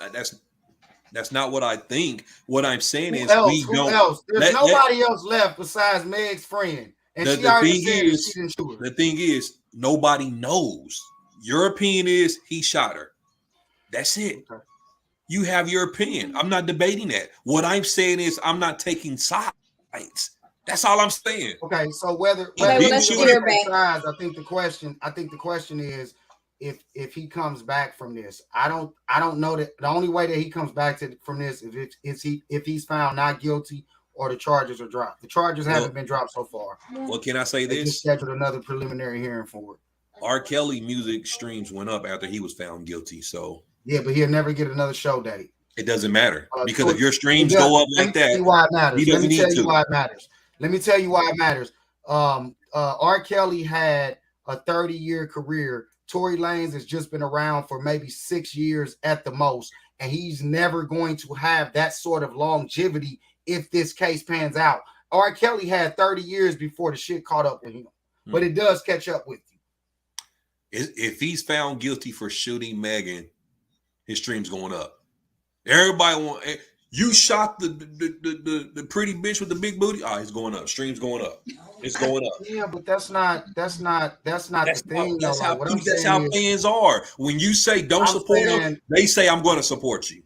not what I think. What I'm saying is who else? There's nobody else left besides Meg's friend. And she already said she didn't shoot her. The thing is, nobody knows. Your opinion is he shot her. That's it. Okay. You have your opinion. I'm not debating that. What I'm saying is I'm not taking sides. That's all I'm saying. Okay, so whether sides, I think the question is if he comes back from this. I don't know that the only way that he comes back from this is if he's found not guilty or the charges are dropped. The charges haven't been dropped so far. Well, can I say they this? Just scheduled another preliminary hearing for it. R. Kelly music streams went up after he was found guilty. So yeah, but he'll never get another show date. It doesn't matter because if your streams go up like that, why it matters. Let me tell you why it matters. R. Kelly had a 30-year career Tory Lanez has just been around for maybe 6 years at the most, and he's never going to have that sort of longevity if this case pans out. R. Kelly had 30 years before the shit caught up with him, but it does catch up with you. If he's found guilty for shooting Megan, his stream's going up. Everybody want you shot the pretty bitch with the big booty. It's going up. Stream's going up. It's going up. Yeah, but that's not the thing. That's though. Like, that's how fans are. When you say don't support them, they say I'm going to support you.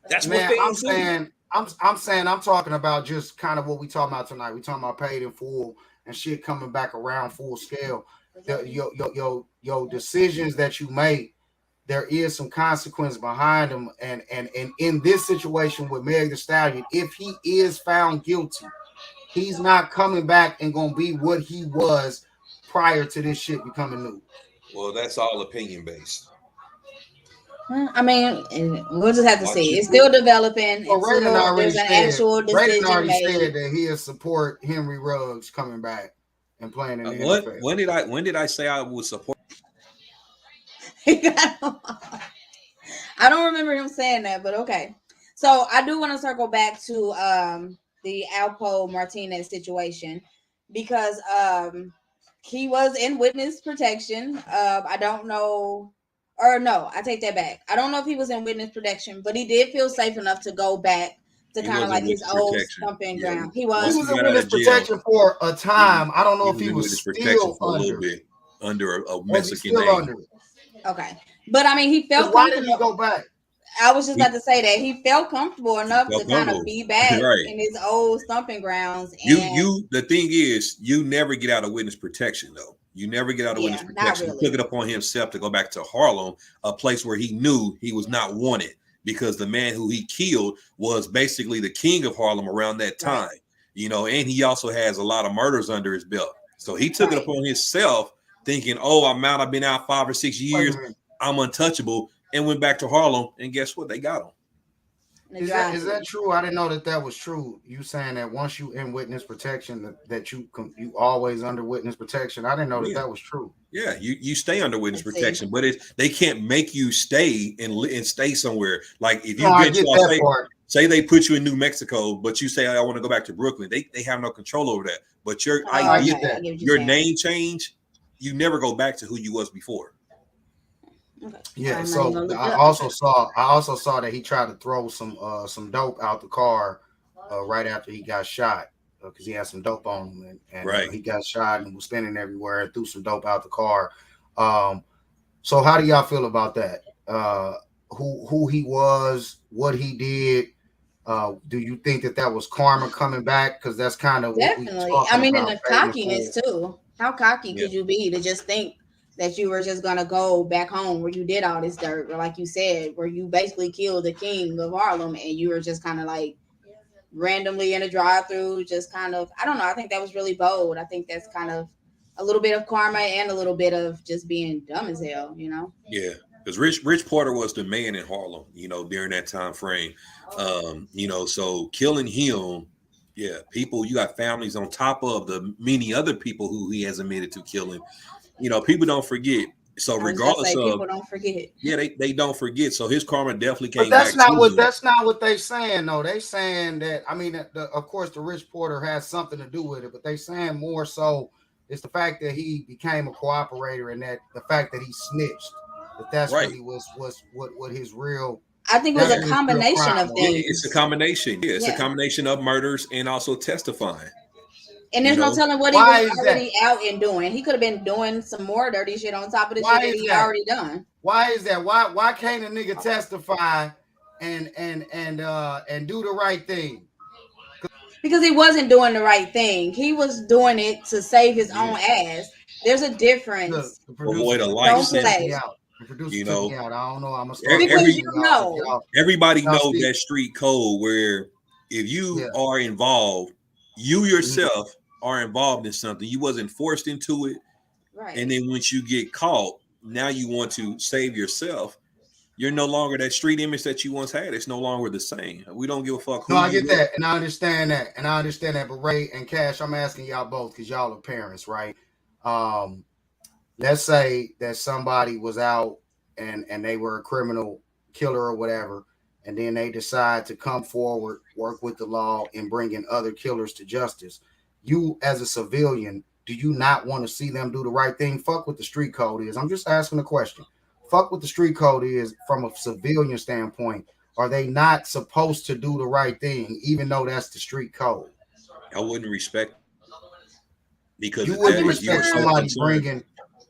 That's what fans do. I'm talking about just kind of what we talking about tonight. We talking about paid in full and shit coming back around full scale. Your decisions that you make, there is some consequence behind them. And in this situation with Meg Thee Stallion, if he is found guilty, he's not coming back and gonna be what he was prior to this shit becoming new. Well, that's all opinion based. I mean, we'll just have to see. It's still developing. Well, There's an actual decision already made. said that he'll support Henry Ruggs coming back and playing in the NFL. When did I say I would support? I don't remember him saying that, but okay. So I do want to circle back to the Alpo Martinez situation because he was in witness protection. I don't know, or no, I take that back. I don't know if he was in witness protection, but he did feel safe enough to go back to kind of like his old stomping ground. He was in witness protection for a time. I don't know if he was still for a little bit under a Mexican name. Under. Okay, but I mean, he felt. Why did he go back? I was just about to say that he felt comfortable enough to kind of be back in his old stomping grounds. And the thing is, you never get out of witness protection, though. You never get out of witness protection. Really. He took it upon himself to go back to Harlem, a place where he knew he was not wanted because the man who he killed was basically the king of Harlem around that time. Right. You know, and he also has a lot of murders under his belt. So he took it upon himself, thinking, I've been out 5 or 6 years, I'm untouchable, and went back to Harlem, and guess what? They got him. Is that true? I didn't know that was true. You saying that once you in witness protection, that you always under witness protection. I didn't know that was true. Yeah, you stay under witness protection, but they can't make you stay and stay somewhere. Like if you say they put you in New Mexico, but you say I want to go back to Brooklyn, they have no control over that. But your name change, you never go back to who you was before. Okay. Yeah, so I also saw that he tried to throw some dope out the car right after he got shot because he had some dope on him and he got shot and was spinning everywhere and threw some dope out the car. So how do y'all feel about that? Who he was, what he did? Do you think that was karma coming back? Because that's kind of definitely. I mean, in the cockiness too. How cocky could you be to just think that you were just gonna go back home where you did all this dirt, or like you said, where you basically killed the king of Harlem, and you were just kind of like randomly in a drive-through, just kind of, I don't know. I think that was really bold. I think that's kind of a little bit of karma and a little bit of just being dumb as hell, you know? Yeah, because Rich Porter was the man in Harlem, you know, during that time frame. You know, so killing him, people, you got families on top of the many other people who he has admitted to killing. You know, people don't forget. So regardless of people don't forget. Yeah, they don't forget. So his karma definitely came back. But that's not what they saying though. They saying that, I mean, of course the Rich Porter has something to do with it, but they saying more so it's the fact that he became a cooperator and that the fact that he snitched. That's really was what his real. I think it was a combination of things. It's a combination. Yeah, it's a combination of murders and also testifying. And there's no telling what he was already out and doing. He could have been doing some more dirty shit on top of the shit that he already done. Why is that? Why can't a nigga testify and do the right thing? Because he wasn't doing the right thing. He was doing it to save his own ass. There's a difference. Avoid a life sentence. You know, I don't know. I'm everybody knows that street code where if you are involved, you yourself are involved in something. You wasn't forced into it. Right. And then once you get caught, now you want to save yourself. You're no longer that street image that you once had. It's no longer the same. We don't give a fuck. No, I get that. And I understand that. But Ray and Cash, I'm asking y'all both because y'all are parents, right? let's say that somebody was out and they were a criminal killer or whatever, and then they decide to come forward, work with the law, and bring in other killers to justice. You, as a civilian, do you not want to see them do the right thing? Fuck what the street code is. I'm just asking a question. Fuck what the street code is from a civilian standpoint. Are they not supposed to do the right thing, even though that's the street code? I wouldn't respect because You of wouldn't that. If you were respect so somebody concerned, bringing.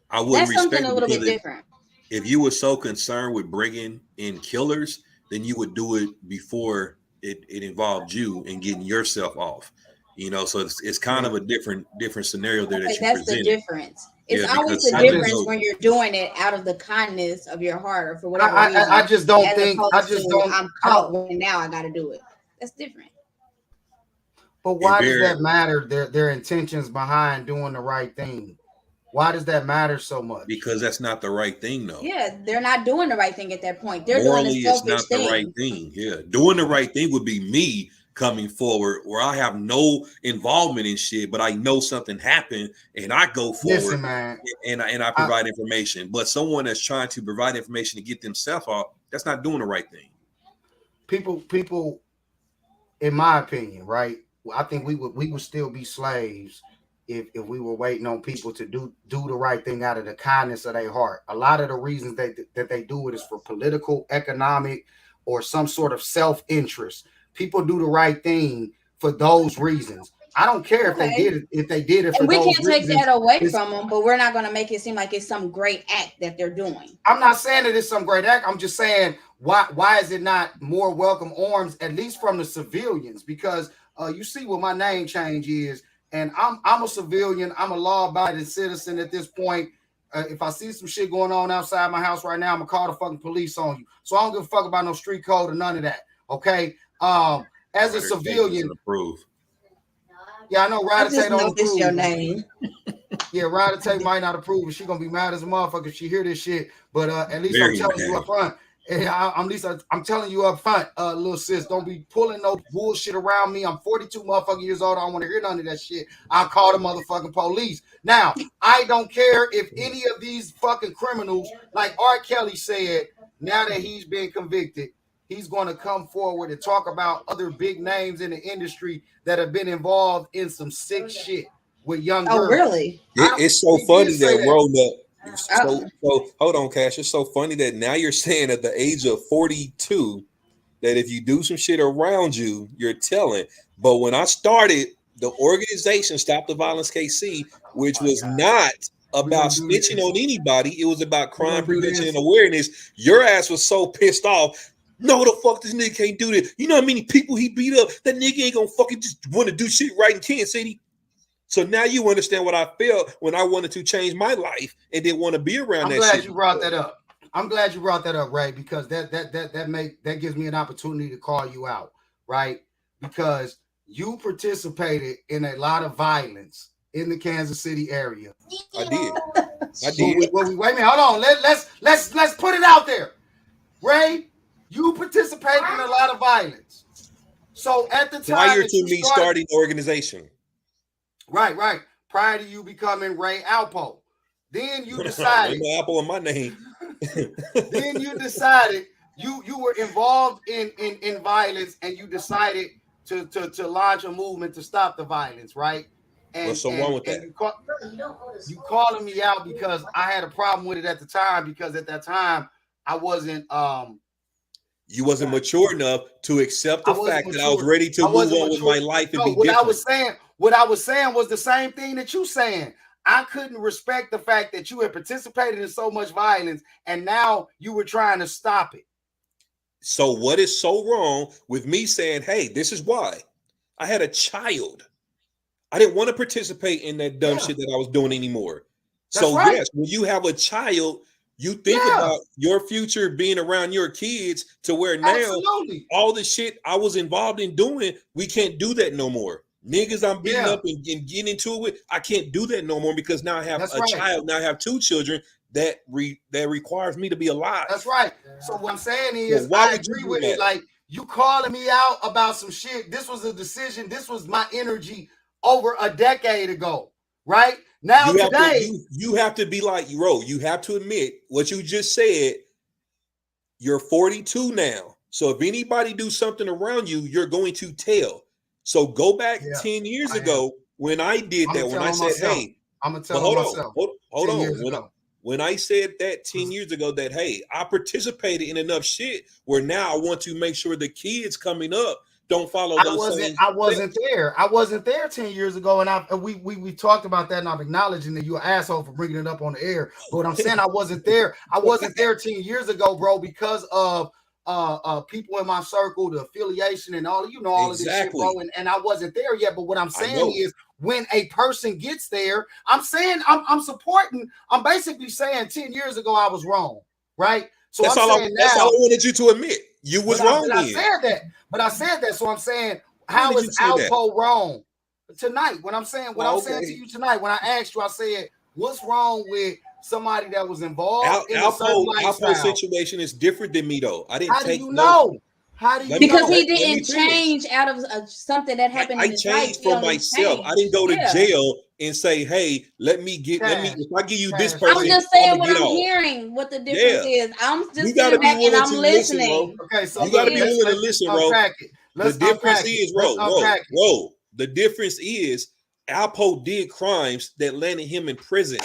I wouldn't That's something respect a it little because bit different. if you were so concerned with bringing in killers, then you would do it before it involved you and getting yourself off. So it's kind Yeah. of a different scenario there Okay, that you that's the presented. difference. It's Yeah, always because the I difference just, when you're doing it out of the kindness of your heart or for whatever reason, I just don't as think. I opposed just to don't. I'm I caught don't. and now I got to do it. That's different. But and why does very that matter? Their intentions behind doing the right thing. Why does that matter so much? because that's not the right thing though. Yeah, they're not doing the right thing at that point. They're doing a Morally, it's selfish not the right thing. thing. Yeah, doing the right thing would be me coming forward where I have no involvement in shit, but I know something happened and I go forward Listen, man. and I I, provide information. But someone that's trying to provide information to get themselves off, that's not doing the right thing. people, in my opinion, right? I think we would still be slaves if we were waiting on people to do the right thing out of the kindness of their heart. A lot of the reasons that they do it is for political, economic, or some sort of self-interest. People do the right thing for those reasons. I don't care Okay. if they did it for And we those can't take reasons. that away It's, from them, but we're not going to make it seem like it's some great act that they're doing. I'm not saying that it's some great act. I'm just saying why is it not more welcome arms, at least from the civilians? Because you see what my name change is, and I'm a civilian. I'm a law-abiding citizen at this point. If I see some shit going on outside my house right now, I'm gonna call the fucking police on you. So I don't give a fuck about no street code or none of that. Okay. As a Ryder Tate doesn't civilian, approve. yeah, I know I Ryder just Tate don't noticed your approve. name. Yeah, Ryder Tate might not approve, and she gonna be mad as a motherfucker if she hear this shit. But at least I'm Very telling you mad. up front. At least I'm telling you up front, little sis, don't be pulling no bullshit around me. I'm 42 motherfucking years old. I don't want to hear none of that shit. I'll call the motherfucking police. Now, I don't care if any of these fucking criminals, like R. Kelly said, now that he's been convicted, he's going to come forward and talk about other big names in the industry that have been involved in some sick shit with young Oh, girls. really? It's so He funny did say that that. roll up. Oh, So hold on, Cash. It's so funny that now you're saying at the age of 42 that if you do some shit around you, you're telling. But when I started the organization Stop the Violence KC, which was not about snitching on anybody, it was about crime prevention and awareness. Your ass was so pissed off. No, the fuck, this nigga can't do this. You know how many people he beat up? That nigga ain't gonna fucking just want to do shit right in Kansas City. So now you understand what I felt when I wanted to change my life and didn't want to be around I'm that glad shit. you brought that up. I'm glad you brought that up, Ray, because that gives me an opportunity to call you out, right? Because you participated in a lot of violence in the Kansas City area. I did. Wait a minute, hold on. Let's put it out there. Ray, you participated in a lot of violence. So at the time Prior that to you me started, starting the organization. right. Prior to you becoming Ray Alpo. Then you decided. No apple in my name. Then you decided you were involved in violence, and you decided to launch a movement to stop the violence, right? And What's so wrong with that? You calling me out because I had a problem with it at the time, because at that time I wasn't You wasn't mature enough to accept the fact that I was mature. ready to I move wasn't on with mature. my life and No, be different. what I was saying was the same thing that you saying. I couldn't respect the fact that you had participated in so much violence and now you were trying to stop it. So what is so wrong with me saying, hey, this is why? I had a child. I didn't want to participate in that dumb shit that I was doing anymore. That's So right. yes, when you have a child, you think about your future being around your kids to where now Absolutely. all the shit I was involved in doing, we can't do that no more. Niggas I'm beating up and getting into it with, I can't do that no more because now I have child, now I have two children that requires me to be alive. That's right. So what I'm saying is, why I would you agree do with that? it. Like, you calling me out about some shit. This was a decision. This was my energy over a decade ago. right? Now You have today, you have to be like Ro. You have to admit what you just said. You're 42 now. So if anybody do something around you, you're going to tell. So go back yeah, 10 years I am. ago when I did I'm that, gonna when tell I on said, myself. hey, I'm gonna but tell on myself. hold 10 on. years ago. When I said that 10 years ago that, hey, I participated in enough shit where now I want to make sure the kids coming up don't follow those same I wasn't steps. there. I wasn't there 10 years ago, and we talked about that, and I'm acknowledging that you're an asshole for bringing it up on the air. But what I'm saying, I wasn't there. I wasn't there 10 years ago, bro, because of people in my circle, the affiliation, and all all of this shit, bro. Exactly. And I wasn't there yet. But what I'm I saying know. is, when a person gets there, I'm saying I'm supporting. I'm basically saying 10 years ago I was wrong, right? So That's I'm all saying that's all now. I wanted you to admit. You was wrong But I then. said that. But I said that. So I'm saying, When how did is you say that? Alpo wrong tonight? What I'm saying to you tonight, when I asked you, I said, what's wrong with somebody that was involved in a certain Alpo lifestyle? situation is different than me though. I didn't How do take you no. know? How do you Because know? he Let me didn't finish. change out of something that happened I in his life. changed He for only myself. I changed. didn't go to Yeah. jail and say, hey, let me Cash, if I give you this Cash, person, I'm just I'm saying gonna what get I'm off. hearing, what the difference Yeah. is. I'm You just gotta sitting be back and willing I'm to listen, bro. listening. Okay, so You gotta be willing to let's listen, bro. unpack it. The Let's difference unpack it. is, Let's unpack it. The difference is Alpo did crimes that landed him in prison.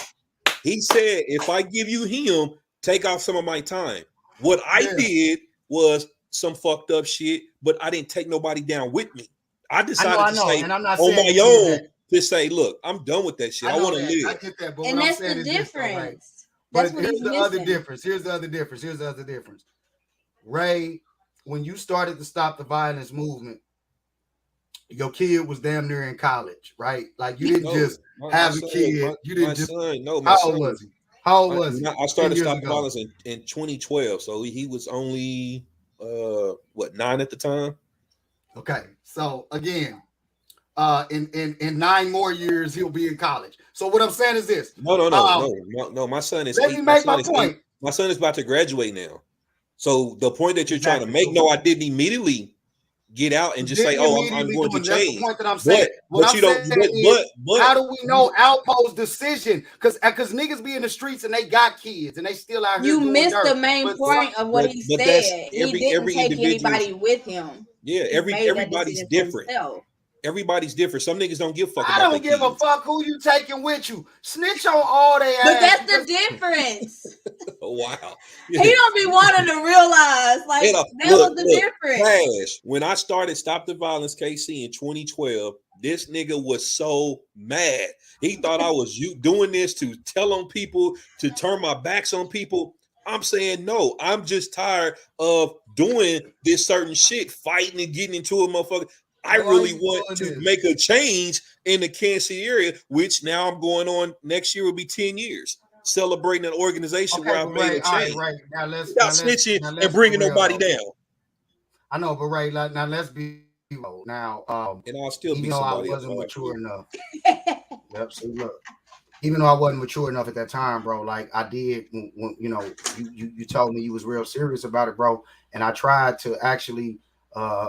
He said, if I give you him, take off some of my time. What I Yeah. did was some fucked up shit, but I didn't take nobody down with me. I decided I to know, say and I'm not on saying my you did own that. to say, look, I'm done with that shit. I I know want to that. I live. get that. But And what I'm that's saying the is this, though, right? difference. That's But what here's he's the other missing. difference. Here's the other difference. Here's the other difference. Ray, when you started to stop the violence movement, your kid was damn near in college, right? Like you didn't No, just my have a son kid. was You my didn't just. son. No, my How old son was was. he? How old was he? I 10 started years Stop the ago. Violence in 2012, so he was only 9 at the time. Okay, so again, in 9 more years he'll be in college. So what I'm saying is this. No. My son is Let me 8. My make son my is 8. point. My son is about to graduate now. So the point that you're trying to Exactly. make, So no, I didn't immediately get out and you just say, didn't "Oh, I'm immediately going do to it. That's the change." point that I'm saying. What But I'm you don't. saying is, But how do we know Alpo's decision? Because niggas be in the streets and they got kids and they still out here You doing missed the dirt. main point of what he but that's said. He didn't every take individual's. anybody with him. Yeah, He made that everybody's decision for different. himself. Everybody's different. Some niggas don't give a fuck I about their don't give a kids. fuck who you taking with you. Snitch on all they But ass. that's the difference. Oh, wow. He don't be wanting to realize, like, You know, that was the difference. Cash, when I started Stop the Violence KC in 2012, this nigga was so mad. He thought I was doing this to tell on people, to turn my backs on people. I'm saying no. I'm just tired of doing this certain shit, fighting and getting into a motherfucker. I Why really you want doing to this? make a change in the Kansas City area, which now I'm going on next year will be 10 years. Celebrating an organization where Okay, I've but made Ray, a all right, change right. Now let's without snitching and be bringing real, nobody though. down. I know, but Ray, now let's be real. Now, And I'll still even be though I somebody else. wasn't mature enough. Yep. So look, even though I wasn't mature enough at that time, bro, like I did when you told me you was real serious about it, bro, and I tried to actually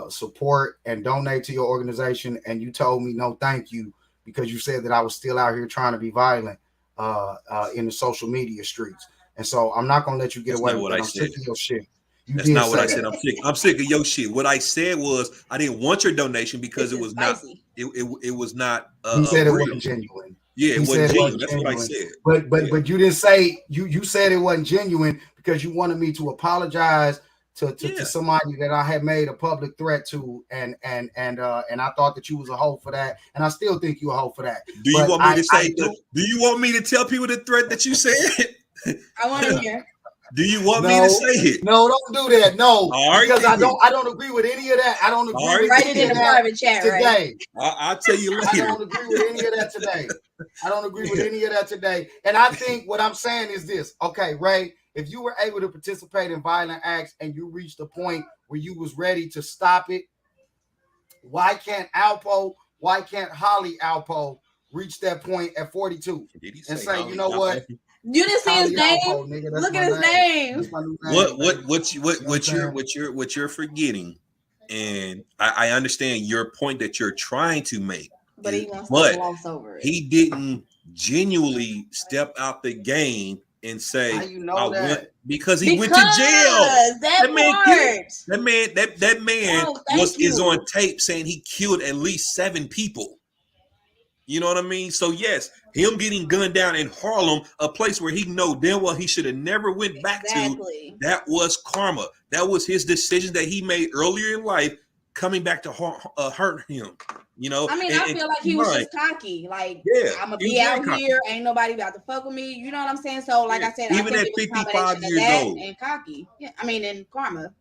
support and donate to your organization, and you told me no, thank you, because you said that I was still out here trying to be violent in the social media streets, and so I'm not gonna let you get That's away not with what that. I I'm said. sick of your shit. You That's did not what say I said. that. I'm sick of your shit. What I said was I didn't want your donation because it was not it was not He said it real. wasn't genuine. Yeah, it He wasn't said it genuine. wasn't That's what I genuine. said. But you didn't say you said it wasn't genuine because you wanted me to apologize to somebody that I had made a public threat to, and I thought that you was a hoe for that, and I still think you a hoe for that. Do you want me to say? Do you want me to tell people the threat that you said? I want to hear. Do you want me to say it? No, don't do that. No, because I then. don't agree with any of that. I don't agree with Write any it in of the that private chat, today. right? I'll tell you later. I don't agree with any of that today. I don't agree with any of that today. And I think what I'm saying is this. Okay, Ray, if you were able to participate in violent acts and you reached a point where you was ready to stop it, why can't Holly Alpo reach that point at 42 and say, you know what? You didn't see his name. Alpo, nigga, Look at his name. That's my new name. What you're forgetting, and I understand your point that you're trying to make, but he wants to gloss over it. He didn't genuinely step out the game and say, How you know I that? went because he went to jail. That man is on tape saying he killed at least 7 people. You know what I mean? So yes, him getting gunned down in Harlem, a place where he know damn well he should have never went back to. That was karma. That was his decision that he made earlier in life, coming back to hurt him. You know, I mean, I feel like he was just cocky. Like, I'm gonna be out here, ain't nobody about to fuck with me. You know what I'm saying? So, like I said, even I at think it was 55 years old and cocky. Yeah, I mean, and karma.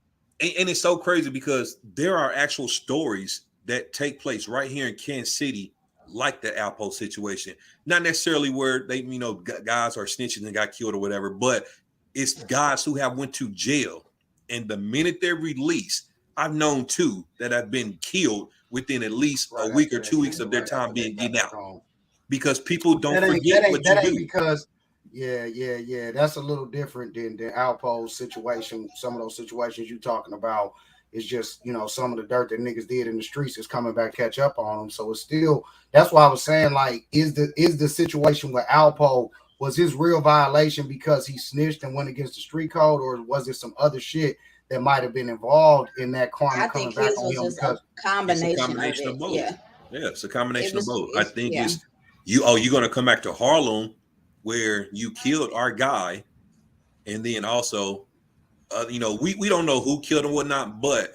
And it's so crazy because there are actual stories that take place right here in Kansas City, like the Alpo situation. Not necessarily where they, guys are snitching and got killed or whatever, but it's guys who have went to jail, and the minute they're released, I've known 2 that have been killed within at least a week or 2 weeks of their time getting out, because people don't forget what you do. Because that's a little different than the Alpo's situation. Some of those situations you talking about is just, some of the dirt that niggas did in the streets is coming back catch up on them. So it's still, that's why I was saying, like, is the situation with Alpo, was his real violation because he snitched and went against the street code, or was it some other shit that might have been involved in that crime? I think his was just a combination of both. Yeah, it's a combination of both. I think it's you're going to come back to Harlem where you killed our guy, and then also, we don't know who killed him, whatnot, but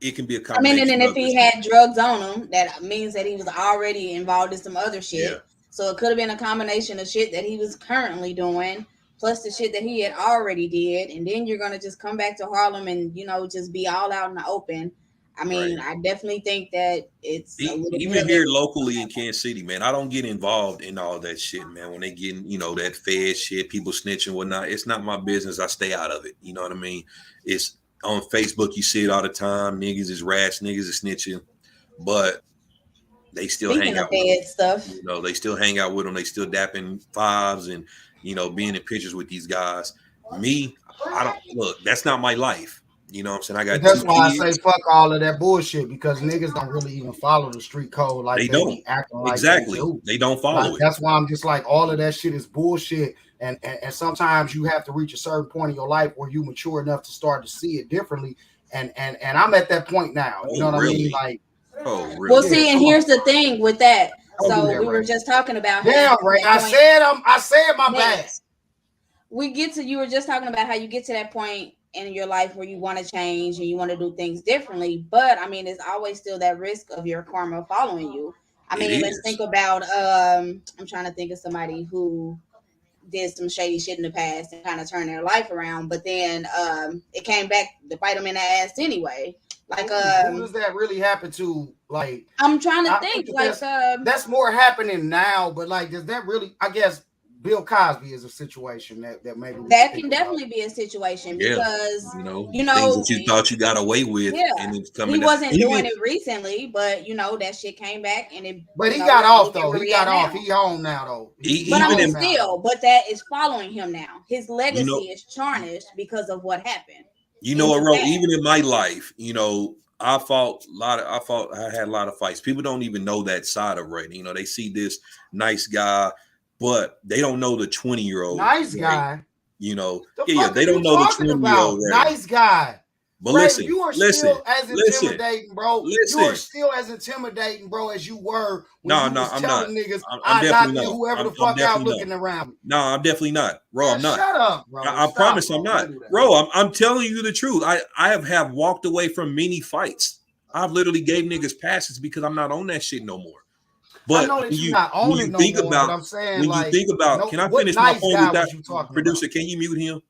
it can be a combination. I mean, and if he had drugs on him, that means that he was already involved in some other shit. Yeah. So it could have been a combination of shit that he was currently doing, plus the shit that he had already did, and then you're gonna just come back to Harlem and just be all out in the open. I mean, I definitely think that it's even here locally in Kansas City, man. I don't get involved in all that shit, man. When they get that Fed shit, people snitching, whatnot, it's not my business. I stay out of it. You know what I mean? It's on Facebook, you see it all the time. Niggas is rats, niggas is snitching, but they still hang out with stuff. They still hang out with them. They still dapping fives and being in pictures with these guys. Me, I don't look. That's not my life. You know what I'm saying? I got. That's why I say fuck all of that bullshit, because niggas don't really even follow the street code like they don't. Acting like exactly. They don't follow it. That's why I'm just like, all of that shit is bullshit. And sometimes you have to reach a certain point in your life where you mature enough to start to see it differently. And I'm at that point now. You know what I mean? Like, really? Well, see, and here's the thing with that. So we were just talking about. Yeah, right. I said my bad. You were just talking about how you get to that point in your life where you want to change and you want to do things differently, but I mean, it's always still that risk of your karma following you. I mean, let's think about I'm trying to think of somebody who did some shady shit in the past and kind of turned their life around, but then it came back to bite them in the ass anyway. Like who does that really happen to? Like, I'm trying to think like that's more happening now, but like, does that really? I guess Bill Cosby is a situation that maybe that can definitely be a situation, because things that you thought you got away with, and it's coming. He wasn't doing it recently, but that shit came back and it. But he got off though. He got off. He home now though. But that is following him now. His legacy is tarnished because of what happened. You know what, Ro? Even in my life, I had a lot of fights. People don't even know that side of Ray. They see this nice guy, but they don't know the 20-year-old. Nice guy. They don't know the 20-year-old. Nice guy. But listen, you are still as intimidating, bro. You are still as intimidating, bro, as you were when I'm not. Niggas, I'm definitely not. Whoever the fuck out looking around me. No, I'm definitely not, bro. I'm not. Shut up, bro. I promise I'm not, bro. I'm telling you the truth. I have walked away from many fights. I've literally gave niggas passes because I'm not on that shit no more. But when you think about, can I finish my phone without producer? Can you mute him?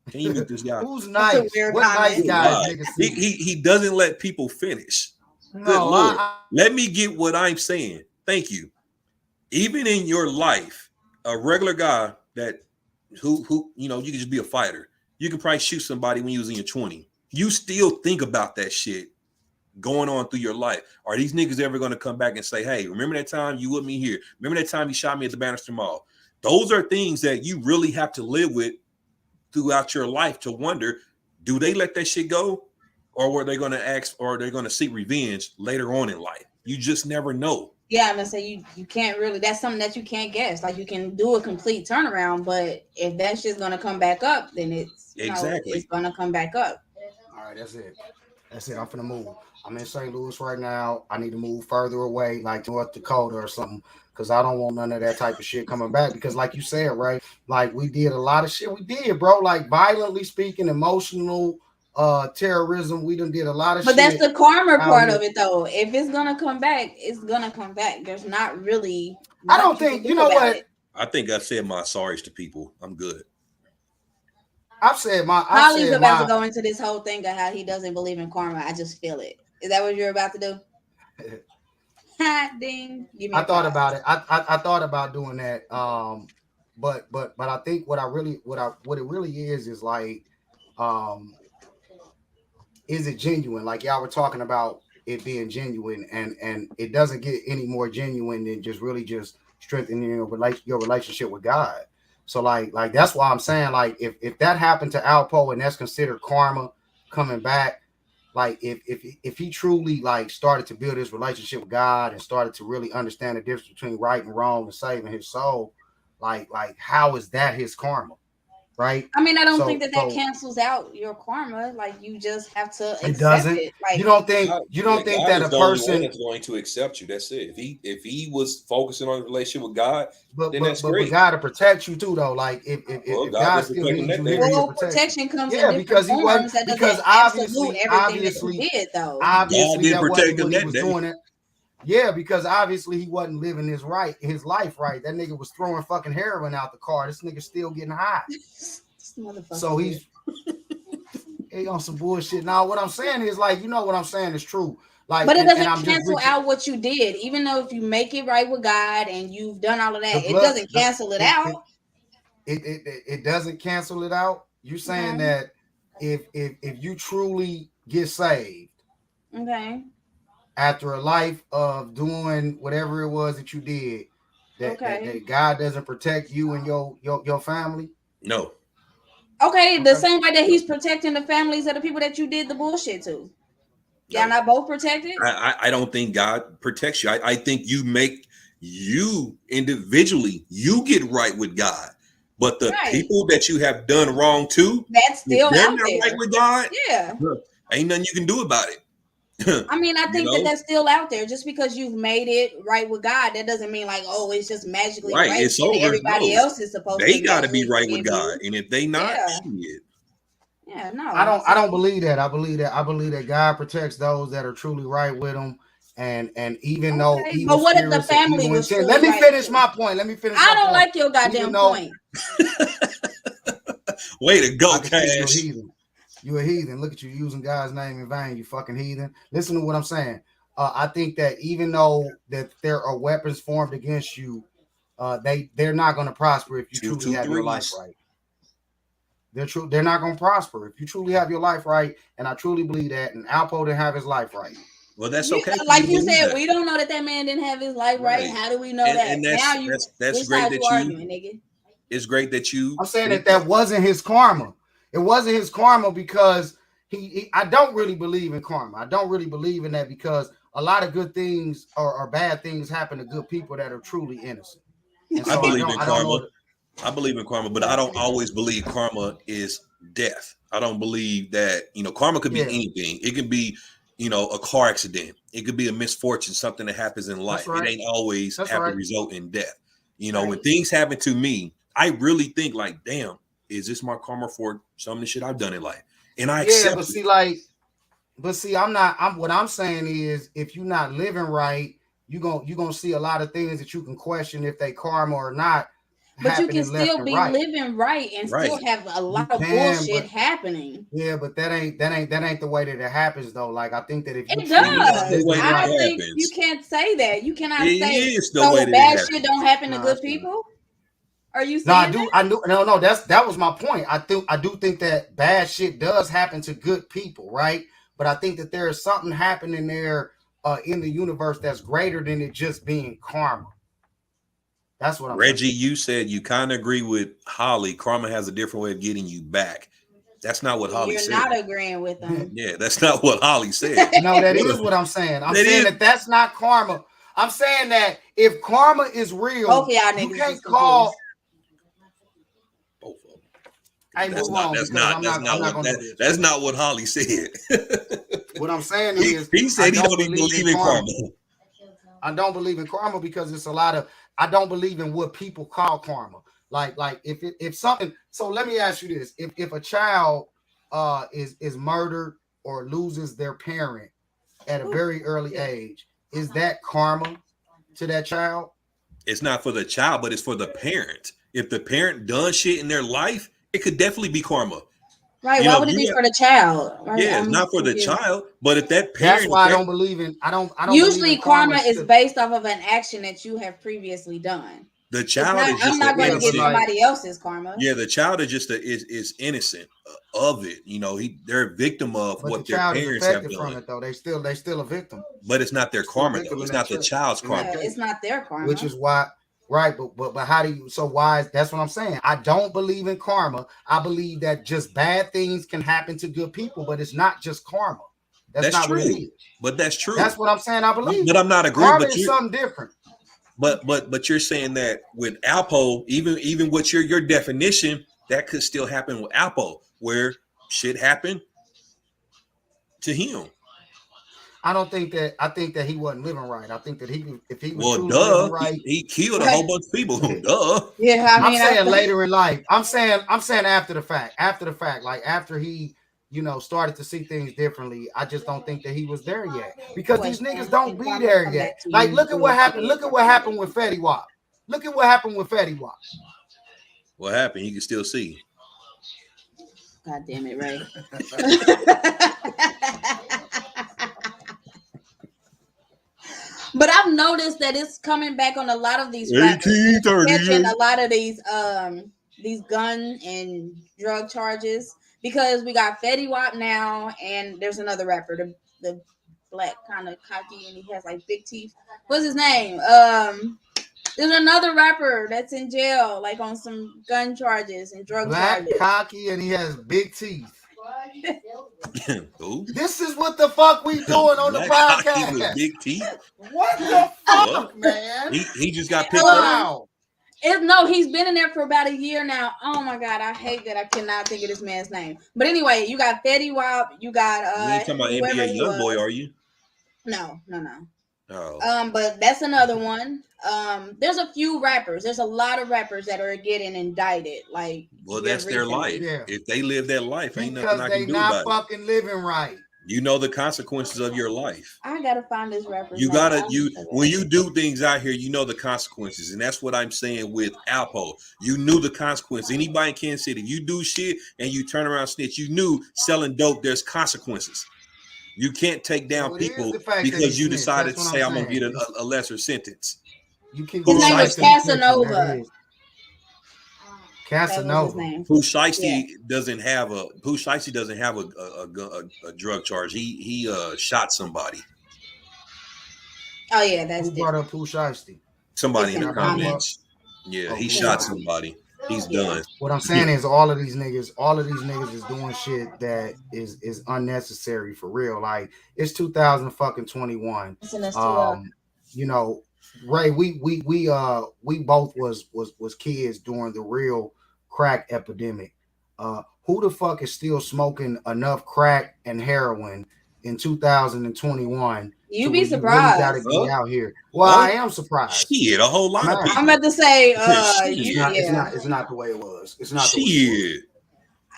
Can you mute this guy? Who's nice? What nice guy? He doesn't let people finish. Good Lord. Let me get what I'm saying. Thank you. Even in your life, a regular guy who you can just be a fighter. You can probably shoot somebody when you was in your 20s. You still think about that shit going on through your life. Are these niggas ever going to come back and say, hey, remember that time you with me here? Remember that time you shot me at the Bannister Mall? Those are things that you really have to live with throughout your life to wonder, do they let that shit go? Or were they going to ask, or they're going to seek revenge later on in life? You just never know. Yeah, I'm gonna say you can't really. That's something that you can't guess. Like you can do a complete turnaround, but if that shit's gonna come back up, then it's it's Exactly. gonna come back up. All right, that's it. That's it. I'm finna move. I'm in St. Louis right now. I need to move further away, like North Dakota or something, because I don't want none of that type of shit coming back. Because, like you said, right, like we did a lot of shit. We did, bro. Like violently speaking, emotional, terrorism. We done did a lot of But shit. that's the karma part here. of it, though. If it's gonna come back, it's gonna come back. There's not really. I don't think you know what. It. I think I said my sorries to people. I'm good. I've said my. Holly's about to go into this whole thing of how he doesn't believe in karma. I just feel it. Is that what you're about to do? Ding. Give me I thought about it. I thought about doing that. But I think what it really is like, is it genuine? Like y'all were talking about it being genuine, and it doesn't get any more genuine than just really just strengthening your relationship with God. So like that's why I'm saying, like, if that happened to Alpo and that's considered karma coming back, like if he truly like started to build his relationship with God and started to really understand the difference between right and wrong and saving his soul, like how is that his karma? Right. I mean, I don't think that cancels out your karma. Like you just have to accept it. Doesn't. Like you don't think that a person is going to accept you. That's it. If he was focusing on the relationship with God, then that's but great. God to protect you too, though. Like if God still needs you, protection comes in different forms. That doesn't absolute everything that you did, though. Obviously, God didn't protect him that day. Doing it. Yeah, because obviously he wasn't living his life right. That nigga was throwing fucking heroin out the car. This nigga still getting high. So he's on some bullshit. Now, what I'm saying is, like, you know what I'm saying is true. Like, but it doesn't cancel out what you did. Even though if you make it right with God and you've done all of that, it doesn't cancel it out. It doesn't cancel it out. You're saying that if you truly get saved, okay, after a life of doing whatever it was that you did, that God doesn't protect you and your family? No. Okay, the same way that he's protecting the families of the people that you did the bullshit to. Y'all not both protected? I don't think God protects you. I think you individually, you get right with God. But the people that you have done wrong to, that's still out there. Right with God, yeah. Ain't nothing you can do about it. I mean, I think that that's still out there. Just because you've made it right with God, that doesn't mean like, oh, it's just magically right. It's over. Everybody else is supposed to. They got to be right with God, and if they not, shit. Yeah, no. I don't believe that. I believe that God protects those that are truly right with Him, and even though. But what if the family was truly Let me finish my point. I don't like your goddamn point. Way to go, Cash. You a heathen. Look at you using God's name in vain, you fucking heathen. Listen to what I'm saying. I think that even though that there are weapons formed against you, they're not going to prosper if you truly have your life right. They're not going to prosper if you truly have your life right, and I truly believe that. And Alpo didn't have his life right. Well, that's okay. Like you said, we don't know that man didn't have his life right. How do we know that? And that's great that you arguing, nigga. It's great that you. I'm saying that wasn't his karma. It wasn't his karma because I don't really believe in karma. I don't really believe in that because a lot of good things or bad things happen to good people that are truly innocent. So I believe in karma. I believe in karma, but I don't always believe karma is death. I don't believe that, karma could be anything. It can be, a car accident. It could be a misfortune, something that happens in life. Right. It ain't always have to result in death. When things happen to me, I really think like, damn, is this my karma for some of the shit I've done in life? And I accept what I'm saying is if you're not living right, you're gonna see a lot of things that you can question if they karma or not. But you can still be living right and still have a lot of bullshit happening. Yeah, but that ain't the way that it happens though. Like I think that if it does, I think you can't say that. You cannot say so bad shit don't happen to good people. Are you saying No, that was my point. I do think that bad shit does happen to good people, right? But I think that there is something happening there in the universe that's greater than it just being karma. That's what I'm Reggie, you said you kind of agree with Holly. Karma has a different way of getting you back. That's not what Holly said. You're not agreeing with them. Yeah, that's not what Holly said. No, that is what I'm saying. I'm saying that that's not karma. I'm saying that if karma is real, Both of y'all you niggas can't is call. Both of them. Hey, move on because I'm not gonna do this. That's not what Holly said. What I'm saying is, he said he don't even believe in karma. I don't believe in karma because it's a lot of. I don't believe in what people call karma. Like if something. So let me ask you this: if a child is murdered or loses their parent at a very early age, is that karma to that child? It's not for the child, but it's for the parent. If the parent done shit in their life, it could definitely be karma. Right? Why would it be for the child? Right? Yeah, it's not for the child, but if that parent, that's why I don't believe in. I don't. Usually, believe in karma is based off of an action that you have previously done. The child is just. I'm not going to get somebody else's karma. Yeah, the child is just is innocent of it. You know, they're a victim of what their parents have done. From it, though. They still a victim. But it's not their karma though. It's not the child's karma. Yeah, it's not their karma. Which is why, right? But how do you? So why? That's what I'm saying. I don't believe in karma. I believe that just bad things can happen to good people, but it's not just karma. That's not true. What it is. But that's true. That's what I'm saying. I believe. But I'm not agreeing. Karma is something different. But you're saying that with Alpo, even with your definition, that could still happen with Alpo, where shit happened to him. I don't think that. I think that he wasn't living right. I think that if he was living right, he killed a whole bunch of people. Duh. Yeah, I'm saying later in life. I'm saying after the fact. After the fact, like after he, started to see things differently. I just don't think that he was there yet because these niggas don't be there yet. Like, look at what happened. Look at what happened with Fetty Wap. Look at what happened with Fetty Wap. What happened? You can still see. God damn it, Ray. But I've noticed that it's coming back on a lot of these rappers, catching a lot of these gun and drug charges because we got Fetty Wap now, and there's another rapper, the black kind of cocky, and he has like big teeth. What's his name? There's another rapper that's in jail, like on some gun charges and drug charges. Black cocky, and he has big teeth. Who? This is what the fuck we doing on the podcast. With big teeth. What the fuck, man? He just got picked up. No, he's been in there for about a year now. Oh my god, I hate that I cannot think of this man's name. But anyway, you got Fetty Wap, you got you ain't talking about NBA YoungBoy, are you? No. Oh. But that's another one. There's a few rappers. There's a lot of rappers that are getting indicted. Like, well, that's their life. Yeah. If they live that life, ain't nothing I can do about it. Because they not fucking living right. You know the consequences of your life. I gotta find this rapper. When you do things out here, you know the consequences, and that's what I'm saying with Alpo. You knew the consequences. Anybody in Kansas City, if you do shit and you turn around snitch, you knew selling dope. There's consequences. You can't take down people because you decided to say I'm gonna get a lesser sentence. You can. His name is Casanova. Casanova. Pooh Shiesty doesn't have a drug charge. He shot somebody. Oh yeah, that's who brought up Pooh Shiesty? Somebody in the comments. Yeah, he shot somebody. He's done. What I'm saying is all of these niggas is doing shit that is unnecessary for real. Like, it's 2021. Ray, we both was kids during the real crack epidemic. Who the fuck is still smoking enough crack and heroin in 2021? You be surprised. Really gotta be out here. Well, I am surprised. Shit, a whole lot of people. I'm about to say, it's not the way it was. It's not. Shit.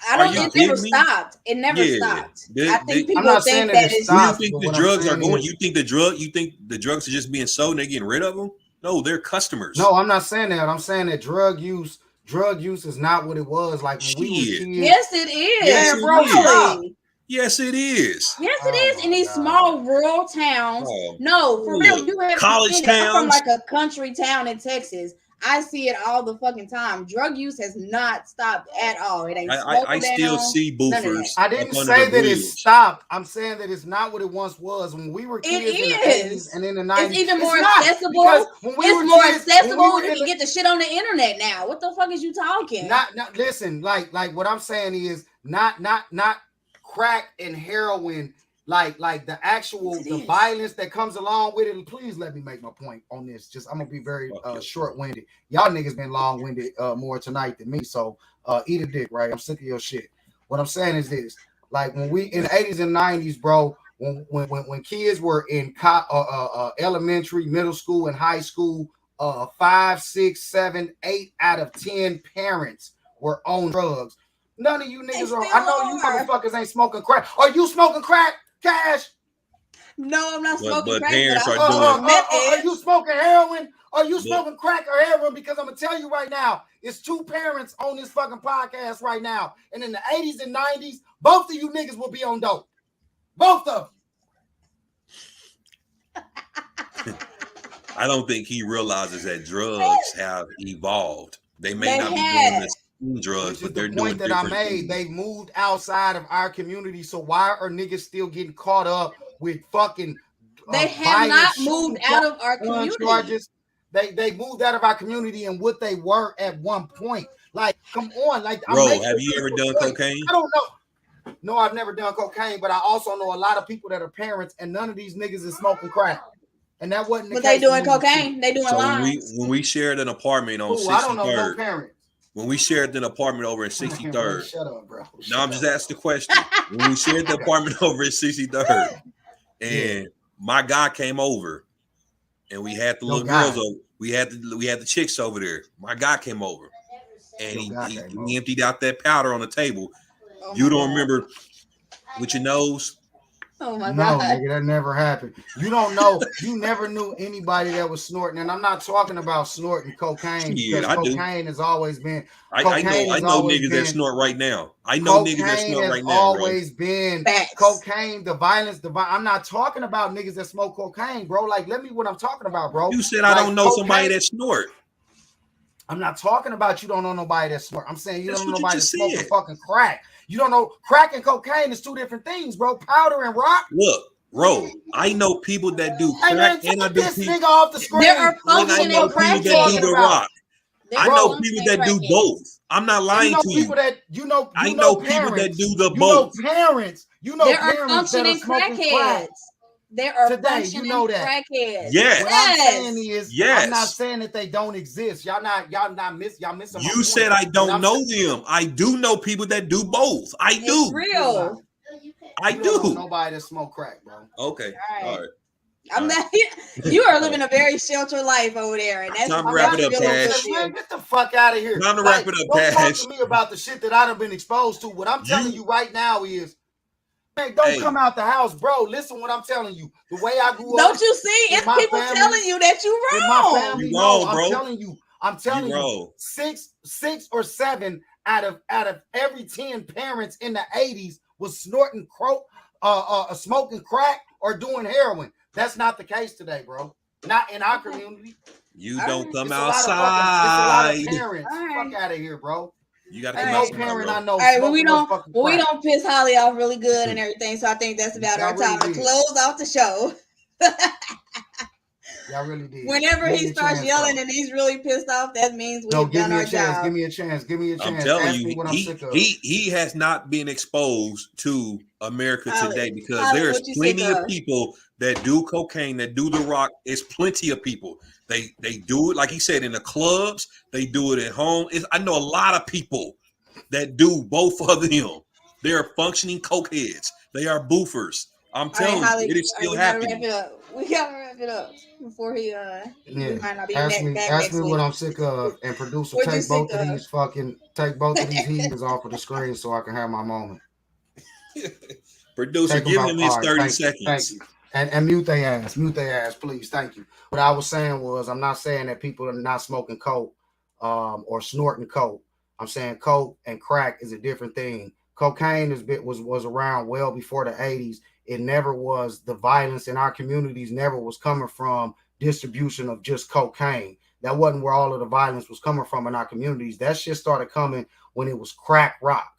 I don't think it never stopped. It never stopped. I think people think that it's stopped. You think the drugs are going? You think the drugs are just being sold and they're getting rid of them? No, they're customers. No, I'm not saying that. I'm saying that drug use is not what it was like when we were kids. Yes, it is. Yes, bro. Yes, it is. Yes, it is. In these small rural towns. No, for real. You have college towns. I'm from like a country town in Texas. I see it all the fucking time. Drug use has not stopped at all. It ain't. I still see boofers. I didn't say that it stopped. I'm saying that it's not what it once was when we were kids in the 80s and in the 90s. It's even more accessible. It's more accessible. You can get the shit on the internet now. What the fuck is you talking? Not listen. Like what I'm saying is not crack and heroin like the actual Yes, it the is. violence that comes along with it. And please let me make my point on this. Just I'm gonna be very Fuck yourself. short-winded. Y'all niggas been long-winded more tonight than me. So eat a dick, right? I'm sick of your shit. What I'm saying is this: like when we in the 80s and 90s, bro, when kids were in elementary, middle school, and high school, 5, 6, 7, 8 out of 10 parents were on drugs. None of you niggas They are. still I know you are. motherfuckers ain't smoking crack. Are you smoking crack, Cash? No, I'm not smoking But crack, parents but are I'm doing. smoking meth Are you heads. smoking heroin? Are you But smoking crack or heroin? Because I'm gonna tell you right now, it's 2 parents on this fucking podcast right now. And in the 80s and 90s, both of you niggas will be on dope. Both of them. I don't think he realizes that drugs have evolved. They may They not be doing had. the same drugs, Which is but the they're point doing that I different made. things. They moved outside of our community. So why are niggas still getting caught up with fucking They have violent not shooting moved out of our gun community. charges? They moved out of our community and what they were at one point. Like, come on, like I'm Bro, making have you ever done point. cocaine? I don't know. No, I've never done cocaine, but I also know a lot of people that are parents, and none of these niggas is smoking crack. And that wasn't the But case. they doing when we was cocaine. They doing So lines. when we shared an apartment on kids. Ooh, I don't know no 63rd, parents. when we shared an apartment over in Man, bro, 63rd, shut up, bro. no, I'm just asking the question. When we shared the apartment over in 63rd, and my guy came over, and we had the Your little guy. girls over, we had the chicks over there. My guy came over, and Your guy he came over. emptied out that powder on the table. Oh You my don't God. remember with your nose? Oh my No, God. nigga, that never happened. You don't know. You never knew anybody that was snorting, and I'm not talking about snorting cocaine Shit, because I do. cocaine has always been. I Cocaine know has always niggas that been. snort right now. I know niggas that Cocaine snort has right now, bro. always been Facts. cocaine. The violence, I'm not talking about niggas that smoke cocaine, bro. Like, let me what I'm talking about, bro. You said I Like, don't know somebody cocaine- that snort. I'm not talking about you don't know nobody that snort. I'm saying you That's don't know what you nobody just that's smoking said. fucking crack. You don't know crack and cocaine is 2 different things, bro. Powder and rock. Look, bro, I know people that do Hey man, crack, and I take do this people, nigga off the screen. There are and I functioning know people that do crackheads. the rock. There I are know functioning people that do crackheads. both. I'm not You lying know to people you. that you know I know people parents, that do the you know both. parents, you know There are parents that are functioning smoking crackheads. crack. There are Today, you functioning know that. crackheads. Yes. What I'm saying Yes. is, I'm not Yes. saying that they don't exist. Y'all missing my You point. said I What don't I'm know them. I do know people that do both. I It's do. real. I You don't know do. nobody that smoke crack, bro. Okay. All All right. right. I'm All right. not. You are living a very sheltered life over there, and that's Time to I'm wrap not it up, really gonna Cash. say, man, get the fuck out of here. Time to Like, wrap it up, don't talk Cash. to me about the shit that I done been exposed to. What I'm telling you right now is, man, don't Hey. come out the house, bro. Listen what I'm telling you. The way I grew Don't up, you see? in It's my people family- telling you that you in my wrong. family, You no, wrong, I'm bro. telling you, You wrong. 6 or 7 out of every 10 parents in the 80s was snorting smoking crack or doing heroin. That's not the case today, bro. Not in our community. You All don't right. come It's a lot of outside. parents. All right. Fuck out of here, bro. You got to Ain't come no outside, parent bro. I know All right, well, smoking no fucking we crack. don't piss Holly off really good and everything, so I think that's about Y'all our time really to did. close off the show. Y'all really did. Whenever Give he me a starts chance, yelling though. and he's really pissed off, that means No, we've give done me our a chance. job. Give me a chance. Give me a chance. I'm telling Ask me you, what I'm sick of. he has not been exposed to America Holly, today because Holly, there's what you sick plenty of of? people that do cocaine, that do the rock. It's plenty of people. They do it, like he said, in the clubs. They do it at home. I know a lot of people that do both of them. They are functioning cokeheads. They are boofers. I'm All right, telling Holly, you, it is all right, still we gotta wrap happening. it up. We gotta wrap it up before he we might not be Ask back me next what week. I'm sick of, and producer, What you take both sick of of? these heathens off of the screen so I can have my moment. Producer, Take them give out. him his All right, 30 thank seconds. you. And mute their ass, please. Thank you. What I was saying was, I'm not saying that people are not smoking coke or snorting coke. I'm saying coke and crack is a different thing. Cocaine was around well before the 80s. It never was, the violence in our communities never was coming from distribution of just cocaine. That wasn't where all of the violence was coming from in our communities. That shit started coming when it was crack rock,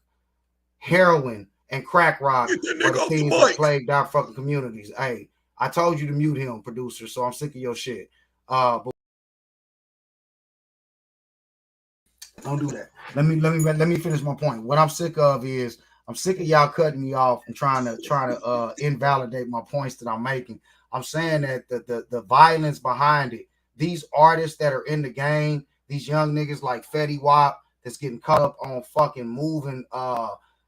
heroin, and crack rock Get that are nigga the off the things that mic. plagued our fucking communities. Hey, I told you to mute him, producer, so I'm sick of your shit. But don't do that. Let me finish my point. What I'm sick of is I'm sick of y'all cutting me off and trying to invalidate my points that I'm making. I'm saying that the violence behind it, these artists that are in the game, these young niggas like Fetty Wap that's getting caught up on fucking moving,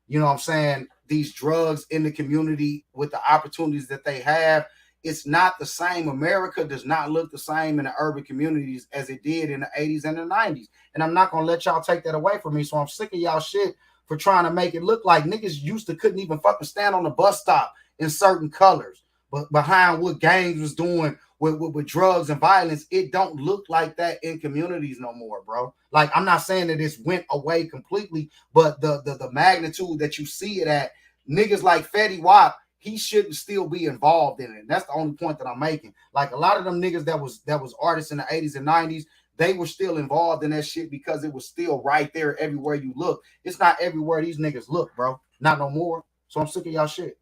you know what I'm saying, these drugs in the community with the opportunities that they have. It's not the same. America does not look the same in the urban communities as it did in the 80s and the 90s. And I'm not going to let y'all take that away from me. So I'm sick of y'all shit for trying to make it look like niggas used to couldn't even fucking stand on the bus stop in certain colors. But behind what gangs was doing with drugs and violence, it don't look like that in communities no more, bro. Like, I'm not saying that it's went away completely, but the magnitude that you see it at, niggas like Fetty Wap, he shouldn't still be involved in it. And that's the only point that I'm making. Like, a lot of them niggas that was artists in the 80s and 90s, they were still involved in that shit because it was still right there everywhere you look. It's not everywhere these niggas look, bro. Not no more. So I'm sick of y'all shit.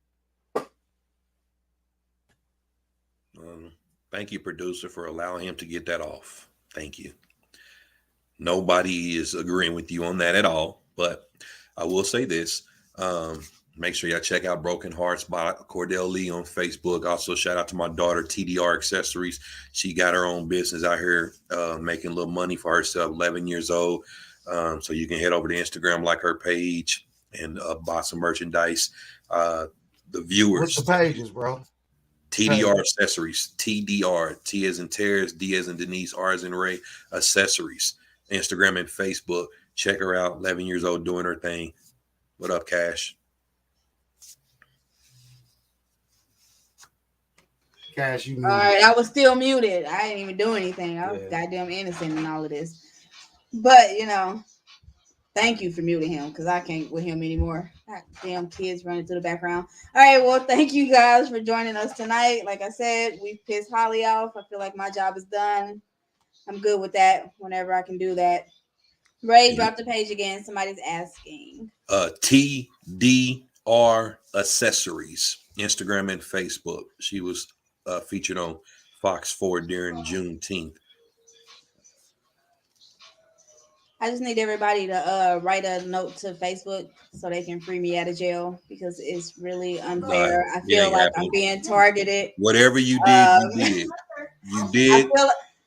Thank you, producer, for allowing him to get that off. Thank you. Nobody is agreeing with you on that at all, but I will say this. Make sure y'all check out Broken Hearts by Cordell Lee on Facebook. Also, shout out to my daughter, TDR Accessories. She got her own business out here making a little money for herself, 11 years old. So you can head over to Instagram, like her page, and buy some merchandise. The viewers. What's the pages, bro? TDR Accessories. TDR. T as in Terrence, D as in Denise, R as in Ray. Accessories. Instagram and Facebook. Check her out. 11 years old, doing her thing. What up, Cash? Cash, you muted. All right, I was still muted. I didn't even do anything. I was goddamn innocent in all of this. But, you know, thank you for muting him because I can't with him anymore. Damn kids running through the background. All right, well, thank you guys for joining us tonight. Like I said, we pissed Holly off. I feel like my job is done. I'm good with that whenever I can do that. Ray, drop the page again. Somebody's asking. TDR Accessories, Instagram and Facebook. She was featured on Fox 4 during Juneteenth. I just need everybody to write a note to Facebook so they can free me out of jail because it's really unfair. I feel like I'm being targeted. Whatever you did, you did. You did,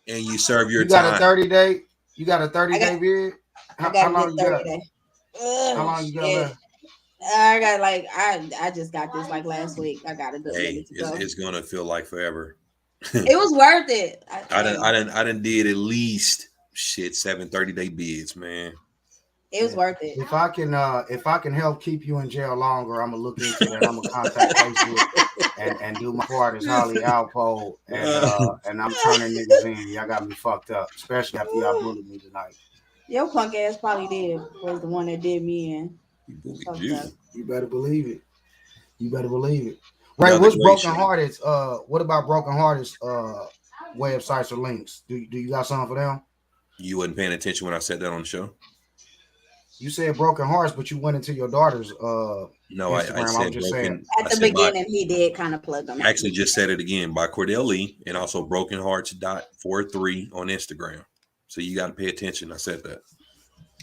and you serve your time. You got a 30-day? You got a 30-day bid? How long you got? How long you got left? I got like I just got this like last week. I got to do it. It's gonna feel like forever. It was worth it. I done did at least 7 30-day bids, man. It was worth it. If I can help keep you in jail longer, I'm gonna look into that. I'm gonna contact Facebook and do my part as Holly Alpo, and I'm turning niggas in. Y'all got me fucked up, especially after y'all bullied me tonight. Your punk ass probably was the one that did me in. You better believe it. You better believe it. Right, what's Broken Hearted's? What about Broken Hearted's websites or links? Do you got something for them? You wasn't paying attention when I said that on the show. You said Broken Hearts, but you went into your daughter's no, Instagram. I said Broken. At the beginning, he did kind of plug them. I actually just said it again by Cordell Lee and also brokenhearts.43 on Instagram. So you got to pay attention. I said that.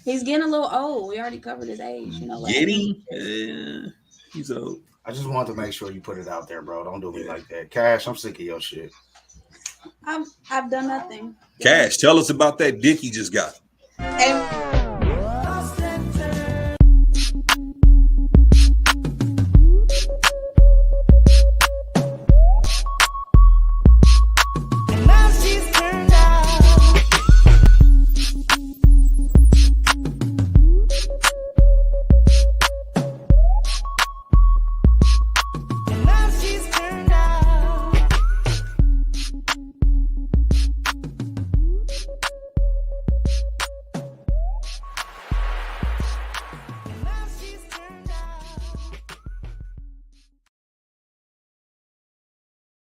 He's getting a little old. We already covered his age. You know, he's old. I just wanted to make sure you put it out there, bro. Don't do me like that. Cash, I'm sick of your shit. I've done nothing. Cash, tell us about that dick you just got. And